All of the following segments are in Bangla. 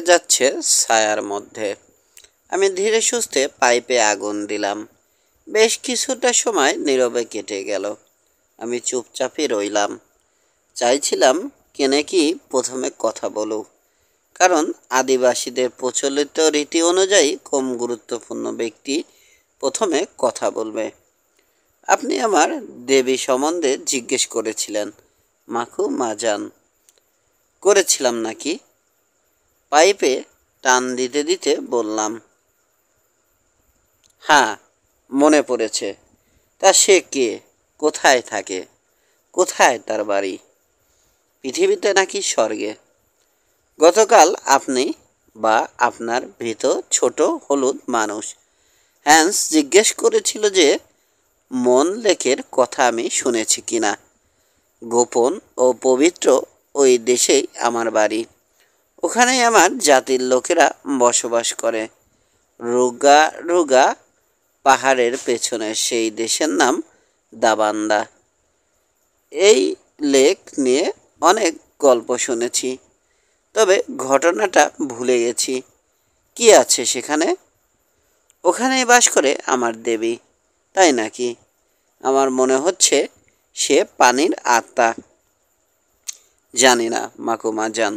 যাচ্ছে ছায়ার মধ্যে। আমি ধীরে সুস্থে পাইপে আগুন দিলাম। বেশ কিছুটা সময় নীরবে কেটে গেল। আমি চুপচাপই রইলাম। চাইছিলাম কেনে কি প্রথমে কথা বলুক, কারণ আদিবাসীদের প্রচলিত রীতি অনুযায়ী কম গুরুত্বপূর্ণ ব্যক্তি প্রথমে কথা বলবে। আপনি আমার দেবী সম্বন্ধে জিজ্ঞেস করেছিলেন, মাখু মাজান। করেছিলাম নাকি? পাইপে টান দিতে দিতে বললাম। হ্যাঁ, মনে পড়েছে। তা সে কে? কোথায় থাকে? কোথায় তার বাড়ি? পৃথিবীতে নাকি স্বর্গে? গতকাল আপনি বা আপনার ভীত ছোট হলুদ মানুষ হ্যান্স জিজ্ঞেস করেছিল যে মন লেকের কথা আমি শুনেছি কিনা। গোপন ও পবিত্র ওই দেশেই আমার বাড়ি। ওখানেই আমার জাতির লোকেরা বসবাস করে। রোগা রোগা পাহাড়ের পেছনে সেই দেশের নাম দাবান্দা। এই লেক নিয়ে অনেক গল্প শুনেছি, তবে ঘটনাটা ভুলে গেছি। কি আছে সেখানে? ওখানেই বাস করে আমার দেবী। তাই নাকি? আমার মনে হচ্ছে সে পানির আত্মা। জানি না মাকুমা জান।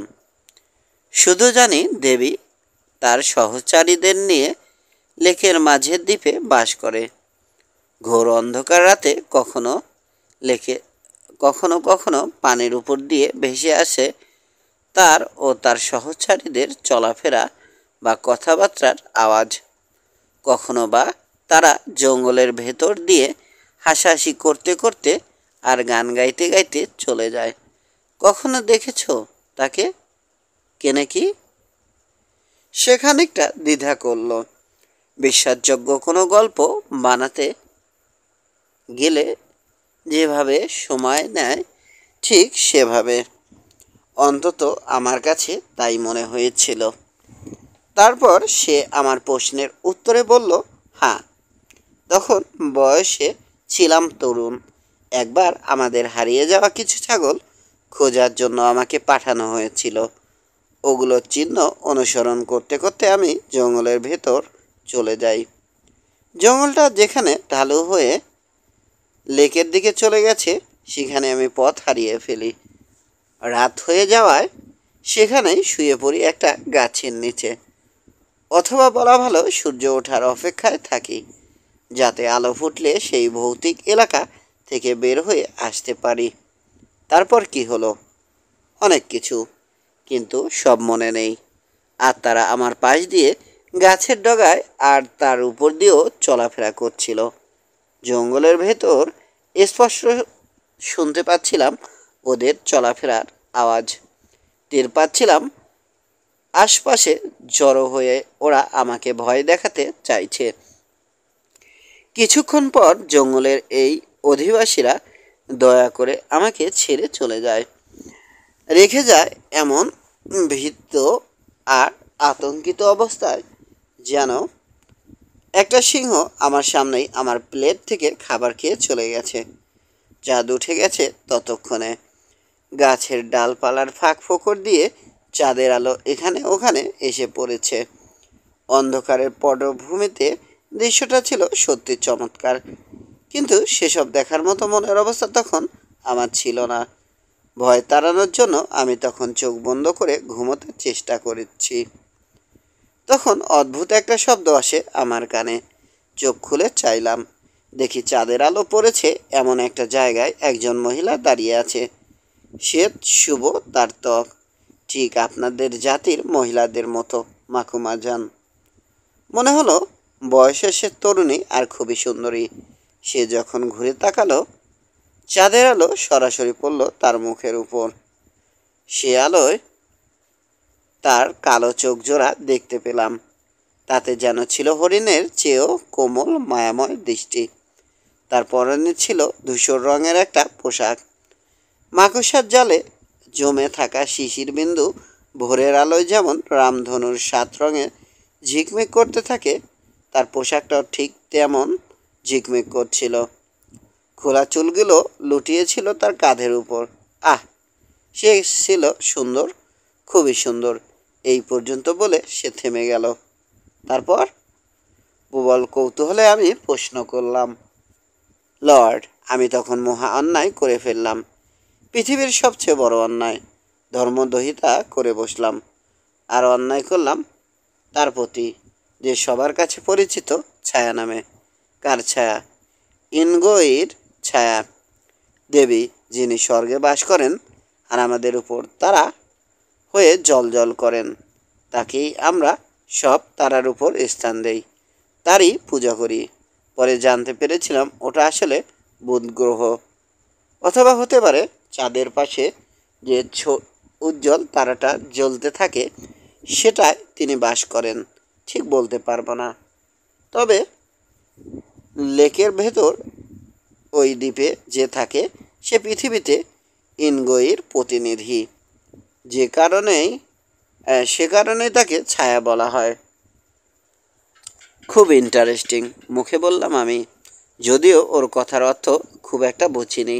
শুধু জানি দেবী তার সহচারীদের নিয়ে লেকের মাঝের দ্বীপে বাস করে। ঘোর অন্ধকার রাতে লেকে কখনো কখনো পানির উপর দিয়ে ভেসে আসে তার ও তার সহচারীদের চলাফেরা বা কথাবার্তার আওয়াজ। কখনো বা তারা জঙ্গলের ভেতর দিয়ে হাসাহাসি করতে করতে আর গান গাইতে গাইতে চলে যায়। কখনো দেখেছ তাকে? কেনে কি? সে খানিকটা দ্বিধা করল। বিশ্বাসযোগ্য কোনো গল্প বানাতে গেলে যেভাবে সময় নেয় ঠিক সেভাবে। অন্তত আমার কাছে তাই মনে হয়েছিল। তারপর সে আমার প্রশ্নের উত্তরে বলল, হ্যাঁ, তখন বয়সে ছিলাম তরুণ। একবার আমাদের হারিয়ে যাওয়া কিছু ছাগল খোঁজার জন্য আমাকে পাঠানো হয়েছিল। ওগুলোর চিহ্ন অনুসরণ করতে করতে আমি জঙ্গলের ভেতর চলে যাই। জঙ্গলটা যেখানে ঢালু হয়ে লেকের দিকে চলে গেছে সেখানে আমি পথ হারিয়ে ফেলি। রাত হয়ে যাওয়ায় সেখানেই শুয়ে পড়ি একটা গাছের নিচে, অথবা বলা ভালো সূর্য ওঠার অপেক্ষায় থাকি, যাতে আলো ফুটলে সেই ভৌতিক এলাকা থেকে বের হয়ে আসতে পারি। তারপর কি হলো? অনেক কিছু, কিন্তু সব মনে নেই। আর তারা আমার পাশ দিয়ে গাছের ডগায় আর তার উপর দিয়েও চলাফেরা করছিল। জঙ্গলের ভেতর স্পষ্ট শুনতে পাচ্ছিলাম ওদের চলাফেরার আওয়াজ। টের পাচ্ছিলাম আশপাশে জড়ো হয়ে ওরা আমাকে ভয় দেখাতে চাইছে। কিছুক্ষণ পর জঙ্গলের এই অধিবাসীরা দয়া করে আমাকে ছেড়ে চলে যায়। রেখে যায় এমন ভীত আর আতঙ্কিত অবস্থায় যেন একটা সিংহ আমার সামনেই আমার প্লেট থেকে খাবার খেয়ে চলে গেছে। চাঁদ উঠে গেছে ততক্ষণে। গাছের ডালপালার ফাঁক ফোকর দিয়ে চাঁদের আলো এখানে ওখানে এসে পড়েছে। অন্ধকারের পটভূমিতে দৃশ্যটা ছিল সত্যি চমৎকার, কিন্তু সেসব দেখার মতো মনের অবস্থা তখন আমার ছিল না। ভয় তাড়ানোর জন্য আমি তখন চোখ বন্ধ করে ঘুমোতে চেষ্টা করেছি। তখন অদ্ভুত একটা শব্দ আসে আমার কানে। চোখ খুলে চাইলাম, দেখি চাঁদের আলো পড়েছে এমন একটা জায়গায় একজন মহিলা দাঁড়িয়ে আছে। শ্বেত শুভ তার ত্বক, ঠিক আপনাদের জাতির মহিলাদের মতো মাকুমা যান। মনে হলো বয়সে সে তরুণী আর খুবই সুন্দরী। সে যখন ঘুরে তাকালো, চাঁদের আলো সরাসরি পড়ল তার মুখের উপর। সে আলোয় তার কালো চোখ জোড়া দেখতে পেলাম। তাতে যেন ছিল হরিণের চেয়েও কোমল মায়াময় দৃষ্টি। তার পরনে ছিল ধূসর রঙের একটা পোশাক। মাকড়সার জালে জমে থাকা শিশির বিন্দু ভোরের আলোয় যেমন রামধনুর 7 রঙে ঝিকমিক করতে থাকে, তার পোশাকটাও ঠিক তেমন ঝিকমিক করছিল। খোলা চুলগুলো লুটিয়েছিল তার কাঁধের উপর। আহ, সে ছিল সুন্দর, খুবই সুন্দর। এই পর্যন্ত বলে সে থেমে গেল। তারপর প্রবল কৌতূহলে আমি প্রশ্ন করলাম, লর্ড, আমি তখন মহা অন্যায় করে ফেললাম, পৃথিবীর সবচেয়ে বড় অন্যায়, ধর্মদহিতা করে বসলাম। আর অন্যায় করলাম তার প্রতি, যে সবার কাছে পরিচিত ছায়া নামে। কার ছায়া? ইনগোয়ির ছায়া, দেবী যিনি স্বর্গে বাস করেন আর আমাদের উপর তারা হয়ে জ্বলজ্বল করেন। তাকেই আমরা সব তারার উপর স্থান দেই, তারই পূজা করি। পরে জানতে পেরেছিলাম ওটা আসলে বুধ গ্রহ, অথবা হতে পারে চাঁদের পাশে যে উজ্জ্বল তারাটা জ্বলতে থাকে সেটায় তিনি বাস করেন। ঠিক বলতে পারবো না, তবে লেকের ভেতর ওই দ্বীপে যে থাকে সে পৃথিবীতে ইনগোয়ির প্রতিনিধি, সে কারণেই তাকে ছায়া বলা হয়। খুব ইন্টারেস্টিং, মুখে বললাম আমি, যদিও ওর কথার অর্থ খুব একটা বুঝিনি।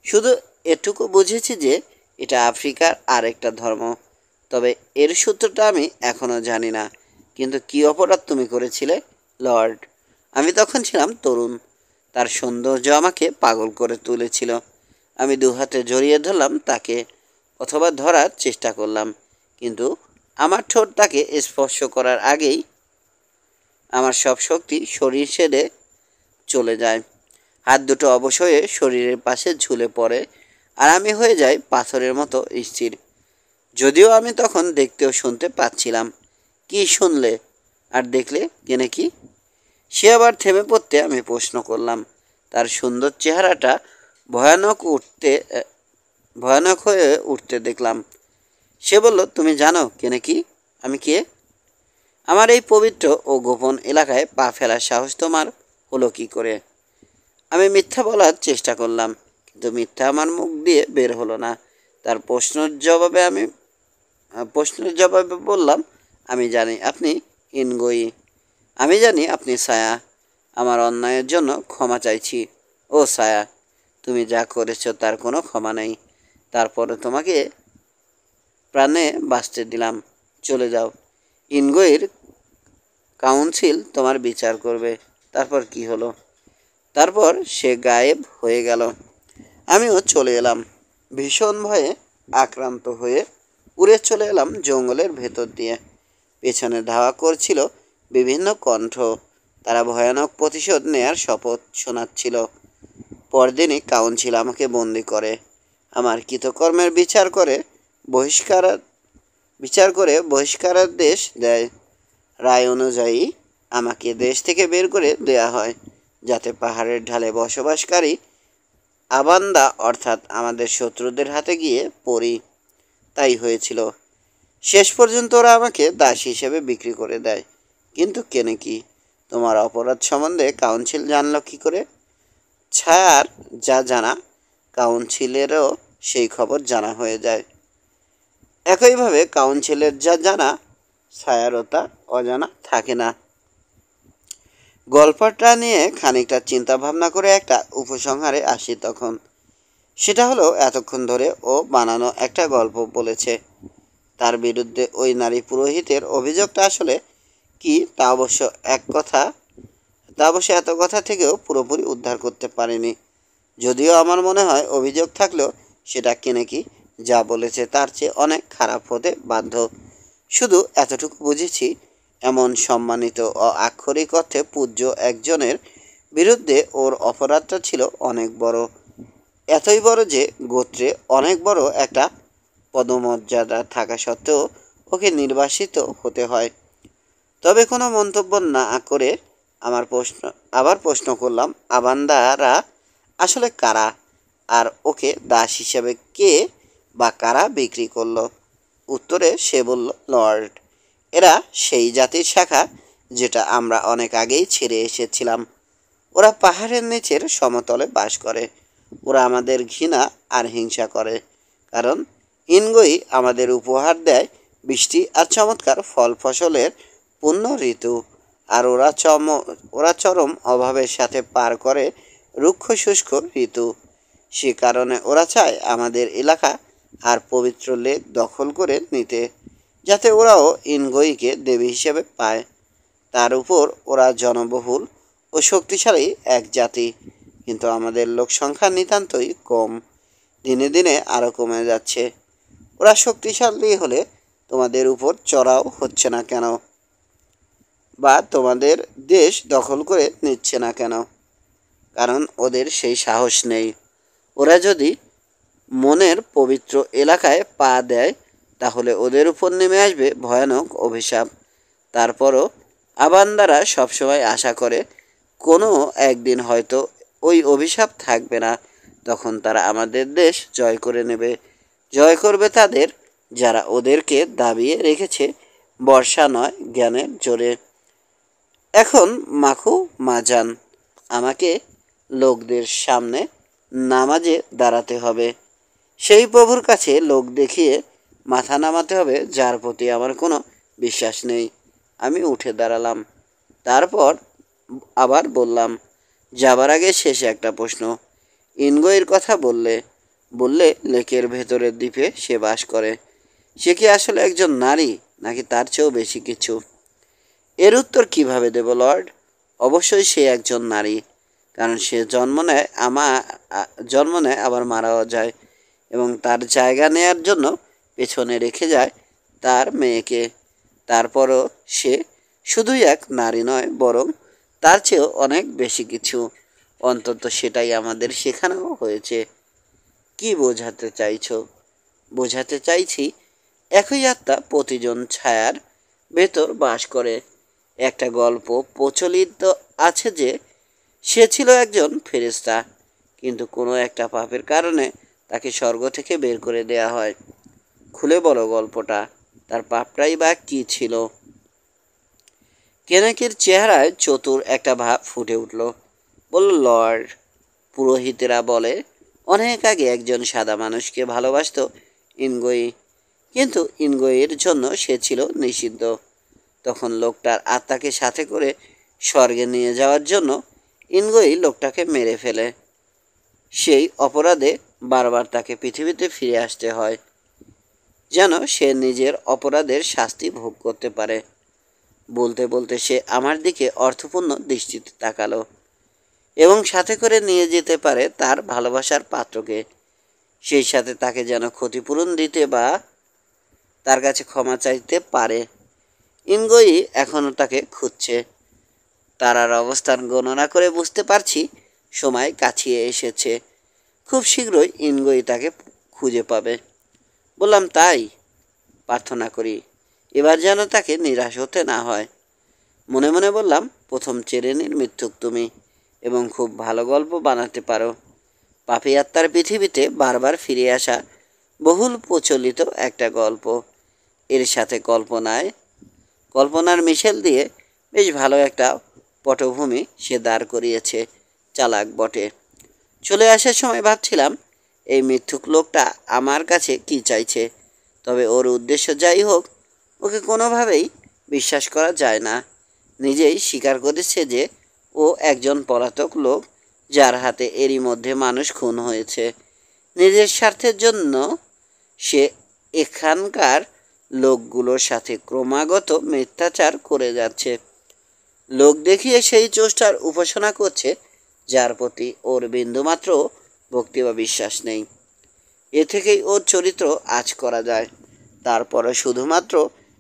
শুধু এটুকু বুঝেছি যে এটা আফ্রিকার আরেকটা ধর্ম, তবে এর সূত্রটা আমি এখনও জানি না। কিন্তু কী অপরাধ তুমি করেছিলে, লর্ড? আমি তখন ছিলাম তরুণ, তার সৌন্দর্য আমাকে পাগল করে তুলেছিল। আমি দু হাতে জড়িয়ে ধরলাম তাকে, অথবা ধরার চেষ্টা করলাম, কিন্তু আমার ঠোঁট তাকে স্পর্শ করার আগেই আমার সব শক্তি শরীর ছেড়ে চলে যায়। হাত দুটো অবশ হয়ে শরীরের পাশে ঝুলে পড়ে, আর আমি হয়ে যাই পাথরের মতো স্থির। যদিও আমি তখন দেখতে ও শুনতে পাচ্ছিলাম। কি শুনলে আর দেখলে জেনে কি? সে আবার থেমে পড়তে আমি প্রশ্ন করলাম। তার সুন্দর চেহারাটা ভয়ানক হয়ে উঠতে দেখলাম। সে বলল, তুমি জানো কেনে কি আমি কে? আমার এই পবিত্র ও গোপন এলাকায় পা ফেলার সাহস তোমার হলো কি করে? আমি মিথ্যা বলার চেষ্টা করলাম, কিন্তু মিথ্যা আমার মুখ দিয়ে বের হলো না। তার প্রশ্নের জবাবে বললাম, আমি জানি আপনি ইনগোয়ি, আমি জানি আপনি ছায়া। আমার অন্যায়ের জন্য ক্ষমা চাইছি। ও ছায়া, তুমি যা করেছ তার কোনো ক্ষমা নেই। তারপরে তোমাকে প্রাণে বাঁচতে দিলাম। চলে যাও, ইনগোয়ির কাউন্সিল তোমার বিচার করবে। তারপর কি হলো? তারপর সে গায়েব হয়ে গেল। আমিও চলে এলাম, ভীষণ ভয়ে আক্রান্ত হয়ে উড়ে চলে এলাম জঙ্গলের ভেতর দিয়ে। পেছনে ধাওয়া করছিল বিভিন্ন কণ্ঠ, তারা ভয়ানক প্রতিশোধ নেয়ার শপথ শোনাচ্ছিল। পরদিনই কাউন্সিল আমাকে বন্দি করে, আমার কৃতকর্মের বহিষ্কারাদেশ দেয়। রায় অনুযায়ী আমাকে দেশ থেকে বের করে দেয়া হয়, যাতে পাহাড়ের ঢালে বসবাসকারী আবান্দা অর্থাৎ আমাদের শত্রুদের হাতে গিয়ে পড়ি। তাই হয়েছিল। শেষ পর্যন্ত ওরা আমাকে দাস হিসেবে বিক্রি করে দেয়। কিন্তু কেনে কি? তোমার অপরাধ সম্বন্ধে কাউন্সিল জানল কী করে? ছায়ার যা জানা, কাউন্সিলেরও সেই খবর জানা হয়ে যায়। একইভাবে কাউন্সিলের যা জানা, ছায়ারও তা অজানা থাকে না। গল্পটা নিয়ে খানিকটা চিন্তা ভাবনা করে একটা উপসংহারে আসি তখন। সেটা হলো, এতক্ষণ ধরে ও বানানো একটা গল্প বলেছে। তার বিরুদ্ধে ওই নারী পুরোহিতের অভিযোগটা আসলে কি তা অবশ্য এত কথা থেকেও পুরোপুরি উদ্ধার করতে পারেনি। যদিও আমার মনে হয় অভিযোগ থাকলেও সেটা কেনে কি যা বলেছে তার চেয়ে অনেক খারাপ হতে বাধ্য। শুধু এতটুকু বুঝেছি, এমন সম্মানিত ও আক্ষরিক অর্থে পূজ্য একজনের বিরুদ্ধে ওর অপরাধটা ছিল অনেক বড়। এতই বড় যে গোত্রে অনেক বড় একটা পদমর্যাদা থাকা সত্ত্বেও ওকে নির্বাসিত হতে হয়। তবে কোনো মন্তব্য না করে আবার প্রশ্ন করলাম, আবান্দারা আসলে কারা, আর ওকে দাস হিসেবে কে বা কারা বিক্রি করলো? উত্তরে সে বলল, লর্ড, এরা সেই জাতির শাখা যেটা আমরা অনেক আগেই ছেড়ে এসেছিলাম। ওরা পাহাড়ের নিচের সমতলে বাস করে। ওরা আমাদের ঘৃণা আর হিংসা করে, কারণ ইনগোয়ি আমাদের উপহার দেয় বৃষ্টি আর চমৎকার ফল ফসলের পূর্ণ ঋতু, আর ওরা চরম অভাবের সাথে পার করে রুক্ষ শুষ্ক ঋতু। সে কারণে ওরা চায় আমাদের এলাকা আর পবিত্র লেক দখল করে নিতে। যাতে ওরাও ইনগোইকে দেবী হিসেবে পায়। তার উপর ওরা জনবহুল ও শক্তিশালী এক জাতি, কিন্তু আমাদের লোক সংখ্যা নিতান্তই কম, দিনে দিনে আরও কমে যাচ্ছে। ওরা শক্তিশালী হলে তোমাদের উপর চড়াও হচ্ছে না কেন, বা তোমাদের দেশ দখল করে নিচ্ছে না কেন? কারণ ওদের সেই সাহস নেই। ওরা যদি মনের পবিত্র এলাকায় পা দেয়, তাহলে ওদের উপর নেমে আসবে ভয়ানক অভিশাপ। তারপরও আবান্দারা সবসময় আশা করে কোনো একদিন হয়তো ওই অভিশাপ থাকবে না, তখন তারা আমাদের দেশ জয় করে নেবে। জয় করবে তাদের, যারা ওদেরকে দাবিয়ে রেখেছে বর্ষা নয় জ্ঞানের জোরে। এখন মাখু মাজান, আমাকে লোকদের সামনে নামাজে দাঁড়াতে হবে। সেই প্রভুর কাছে লোক দেখিয়ে মাথা নামাতে হবে যার প্রতি আমার কোনো বিশ্বাস নেই। আমি উঠে দাঁড়ালাম, তারপর আবার বললাম, যাবার আগে শেষে একটা প্রশ্ন। ইনগোয়ের কথা বললে লেকের ভেতরের দ্বীপে সে বাস করে। সে কি আসলে একজন নারী, নাকি তার চেয়েও বেশি কিছু? এর উত্তর কিভাবে দেব লর্ড? অবশ্যই সে একজন নারী, কারণ সে জন্ম নেয় আবার মারাও যায়, এবং তার জায়গা নেয়ার জন্য পেছনে রেখে যায় তার মেয়েকে। তারপরও সে শুধুই এক নারী নয়, বরং তার চেয়েও অনেক বেশি কিছু। অন্তত সেটাই আমাদের শেখানো হয়েছে। কি বোঝাতে চাইছো? বোঝাতে চাইছি, একই আত্মা প্রতিজন ছায়ার ভেতর বাস করে। একটা গল্প প্রচলিত আছে যে সে ছিল একজন ফেরেশতা, কিন্তু কোনো একটা পাপের কারণে তাকে স্বর্গ থেকে বের করে দেয়া হয়। খুলে বলো গল্পটা, তার পাপটাই বা কী ছিল? কেনেকের চেহারায় চতুর একটা ভাব ফুটে উঠল। বলল, লর্ড, পুরোহিতেরা বলে অনেক আগে একজন সাদা মানুষকে ভালোবাসতো ইনগোই, কিন্তু ইনগোইয়ের জন্য সে ছিল নিষিদ্ধ। তখন লোকটার আত্মাকে সাথে করে স্বর্গে নিয়ে যাওয়ার জন্য ইনগোই লোকটাকে মেরে ফেলে। সেই অপরাধে বারবার তাকে পৃথিবীতে ফিরে আসতে হয়, যেন সে নিজের অপরাধের শাস্তি ভোগ করতে পারে। বলতে বলতে সে আমার দিকে অর্থপূর্ণ দৃষ্টিতে তাকালো, এবং সাথে করে নিয়ে যেতে পারে তার ভালোবাসার পাত্রকে। সেই সাথে তাকে যেন ক্ষতিপূরণ দিতে বা তার কাছে ক্ষমা চাইতে পারে। ইনগোই এখনও তাকে খুঁজছে। তারার অবস্থান গণনা করে বুঝতে পারছি সময় কাছিয়ে এসেছে। খুব শীঘ্রই ইনগোই তাকে খুঁজে পাবে। বললাম, তাই প্রার্থনা করি, এবার যেন তাকে নিরাশ হতে না হয়। মনে মনে বললাম, প্রথম চেরেনির মৃত্যুক তুমি, এবং খুব ভালো গল্প বানাতে পারো। পাপী আত্মার পৃথিবীতে বারবার ফিরে আসা বহুল প্রচলিত একটা গল্প। এর সাথে কল্পনার মিশেল দিয়ে বেশ ভালো একটা পটভূমি সে দাঁড় করিয়েছে। চালাক বটে। চলে আসার সময় ভাবছিলাম, এই মিথ্যুক লোকটা আমার কাছে কি চাইছে। তবে ওর উদ্দেশ্য যাই হোক, ওকে কোনোভাবেই বিশ্বাস করা যায় না। নিজেই স্বীকার করেছে যে ও একজন পলাতক লোক, যার হাতে এরই মধ্যে মানুষ খুন হয়েছে। নিজের স্বার্থের জন্য সে এখানকার লোকগুলোর সাথে ক্রমাগত মিথ্যাচার করে যাচ্ছে। লোক দেখিয়ে সেই চোষ্টার উপাসনা করছে, যার প্রতি ওর বিন্দুমাত্র ভক্তি বা বিশ্বাস নেই। এ থেকেই ওর চরিত্র আঁচ করা যায়। তারপরে শুধুমাত্র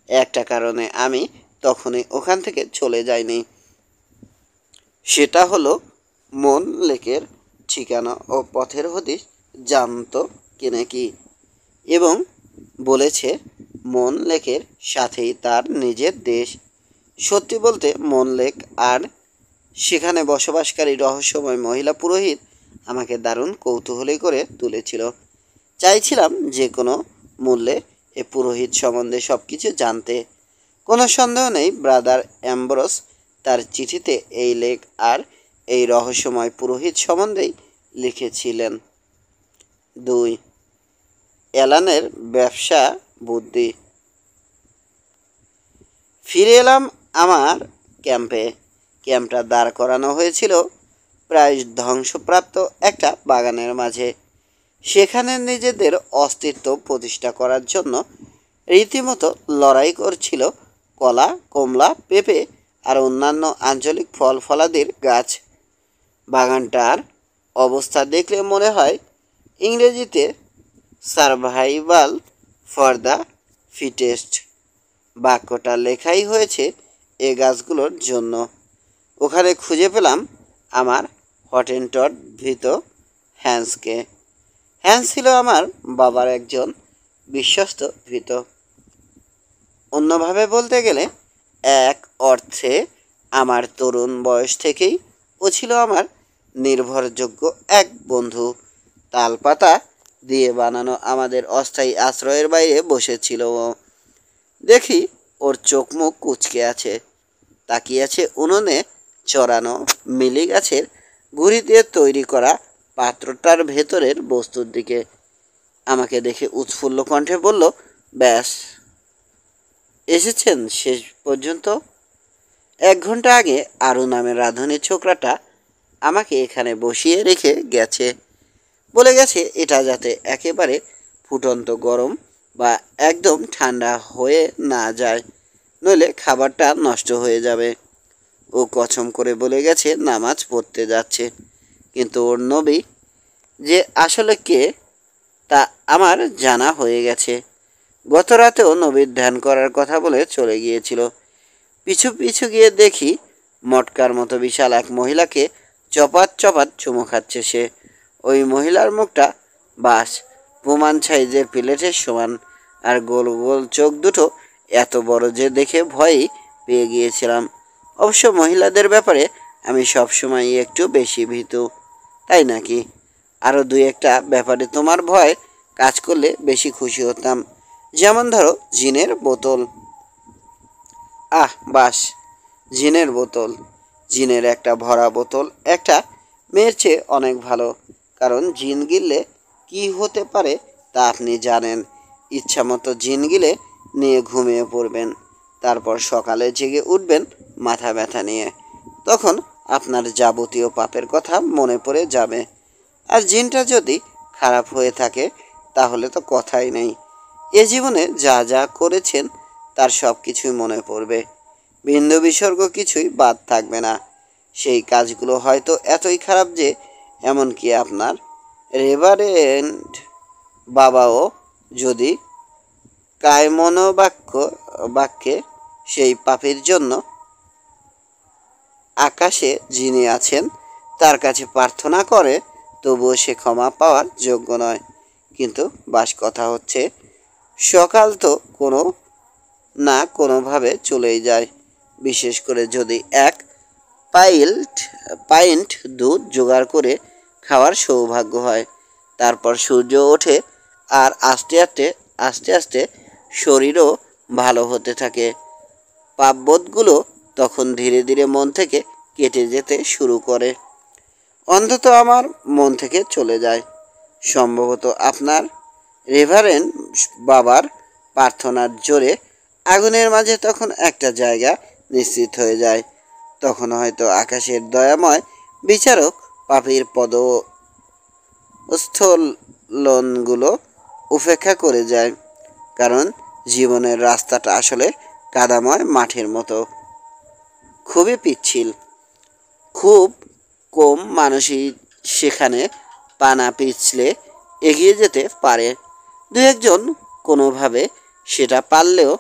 একটা কারণে আমি তখনই ওখান থেকে চলে যাইনি। সেটা হলো মন লেকের ঠিকানা ও পথের হদিশ জানতো কেনেকি, এবং বলেছে মন লেকের সাথেই তার নিজের দেশ। সত্যি বলতে মন লেক আর সেখানে বসবাসকারী রহস্যময় মহিলা পুরোহিত আমাকে দারুণ কৌতূহলী করে তুলেছিল। চাইছিলাম যে কোনো মূল্যে এ পুরোহিত সম্বন্ধে সব কিছু জানতে। কোনো সন্দেহ নেই, ব্রাদার অ্যাম্ব্রোস তার চিঠিতে এই লেক আর এই রহস্যময় পুরোহিত সম্বন্ধেই লিখেছিলেন। 2. অ্যালানের ব্যবসা বুদ্ধি। ফিরে এলাম আমার ক্যাম্পে। ক্যাম্পটা দাঁড় করানো হয়েছিল প্রায় ধ্বংসপ্রাপ্ত একটা বাগানের মাঝে। সেখানে নিজেদের অস্তিত্ব প্রতিষ্ঠা করার জন্য রীতিমতো লড়াই করছিল কলা, কমলা, পেঁপে আর অন্যান্য আঞ্চলিক ফল ফলাদির গাছ। বাগানটার অবস্থা দেখলে মনে হয় ইংরেজিতে সারভাইভাল ফর দ্য ফিটেস্ট বাক্যটা লেখাই হয়েছে এ গাছগুলোর জন্য। ওখানে খুঁজে পেলাম আমার হটেনটট ভীত হ্যান্সকে। হ্যান্স ছিল আমার বাবার একজন বিশ্বস্ত ভীত। অন্যভাবে বলতে গেলে এক অর্থে আমার তরুণ বয়স থেকেই ও ছিল আমার নির্ভরযোগ্য এক বন্ধু। তালপাতা দিয়ে বানানো আমাদের অস্থায়ী আশ্রয়ের বাইরে বসেছিল ও। দেখি ওর চোখ মুখ কুঁচকে আছে, তাকিয়ে আছে উনুনে চড়ানো মিলি গাছের গুঁড়ি দিয়ে তৈরি করা পাত্রটার ভেতরের বস্তুর দিকে। আমাকে দেখে উৎফুল্ল কণ্ঠে বলল, ব্যাস এসেছেন শেষ পর্যন্ত। 1 ঘন্টা আগে আরু নামের রাঁধুনি ছোকরাটা আমাকে এখানে বসিয়ে রেখে গেছে। বলে গেছে এটা যাতে একেবারে ফুটন্ত গরম বা একদম ঠান্ডা হয়ে না যায়, নইলে খাবারটা নষ্ট হয়ে যাবে। ও কসম করে বলে গেছে নামাজ পড়তে যাচ্ছে, কিন্তু ওর নবী যে আসলে কে তা আমার জানা হয়ে গেছে। গত রাতেও নবীর ধ্যান করার কথা বলে চলে গিয়েছিল। পিছু পিছু গিয়ে দেখি মটকার মতো বিশাল এক মহিলাকে চপাত চপাত চুমু খাচ্ছে সে। ওই মহিলার মুখটা বাস প্রমাণ সাইজের প্লেটের সমান, আর গোল গোল চোখ দুটো এত বড় যে দেখে ভয়ই পেয়ে গিয়েছিলাম। অবশ্য মহিলাদের ব্যাপারে আমি সবসময় একটু বেশি ভীতু, তাই নাকি? আরও 2-1টা ব্যাপারে তোমার ভয় কাজ করলে বেশি খুশি হতাম, যেমন ধরো জিনের বোতল। আহ বাস, জিনের বোতল, জিনের একটা ভরা বোতল একটা মেয়ের চেয়ে অনেক ভালো, কারণ জিন গিললে কি হতে পারে তা আপনি জানেন। ইচ্ছামতো জিন গিলে নিয়ে ঘুমিয়ে পড়বেন, তারপর সকালে জেগে উঠবেন মাথা ব্যথা নিয়ে। তখন আপনার যাবতীয় পাপের কথা মনে পড়ে যাবে। আর জিনটা যদি খারাপ হয়ে থাকে তাহলে তো কথাই নেই। এ জীবনে যা যা করেছেন তার সব কিছুই মনে পড়বে, বিন্দু বিসর্গ কিছুই বাদ থাকবে না। সেই কাজগুলো হয়তো এতই খারাপ যে এমনকি আপনার রেভারেন্ড বাবাও যদি বাক্যে সেই পাপের জন্য আকাশে যিনি আছেন তার কাছে প্রার্থনা করে, তবুও সে ক্ষমা পাওয়ার যোগ্য নয়। কিন্তু বাস কথা হচ্ছে, সকাল তো কোনো না কোনোভাবে চলেই যায়, বিশেষ করে যদি এক পাইন্ট দুধ জোগাড় করে খাওয়ার সৌভাগ্য হয়। তারপর সূর্য ওঠে আর আস্তে আস্তে আস্তে আস্তে শরীরও ভালো হতে থাকে। পাপবোধগুলো তখন ধীরে ধীরে মন থেকে কেটে যেতে শুরু করে, অন্তত আমার মন থেকে চলে যায়। সম্ভবত আপনার রেভারেন্ড বাবার প্রার্থনার জোরে আগুনের মাঝে তখন একটা জায়গা নিশ্চিত হয়ে যায়। তখন হয়তো আকাশের দয়াময় বিচারক পাপীর পদস্থলনগুলো উপেক্ষা করে যায়, কারণ জীবনের রাস্তাটা আসলে কাদাময় মাঠের মতো, খুবই পিচ্ছিল। খুব কম মানুষই সেখানে পানা পিছলে এগিয়ে যেতে পারে। 2-1জন কোনোভাবে সেটা পারলেও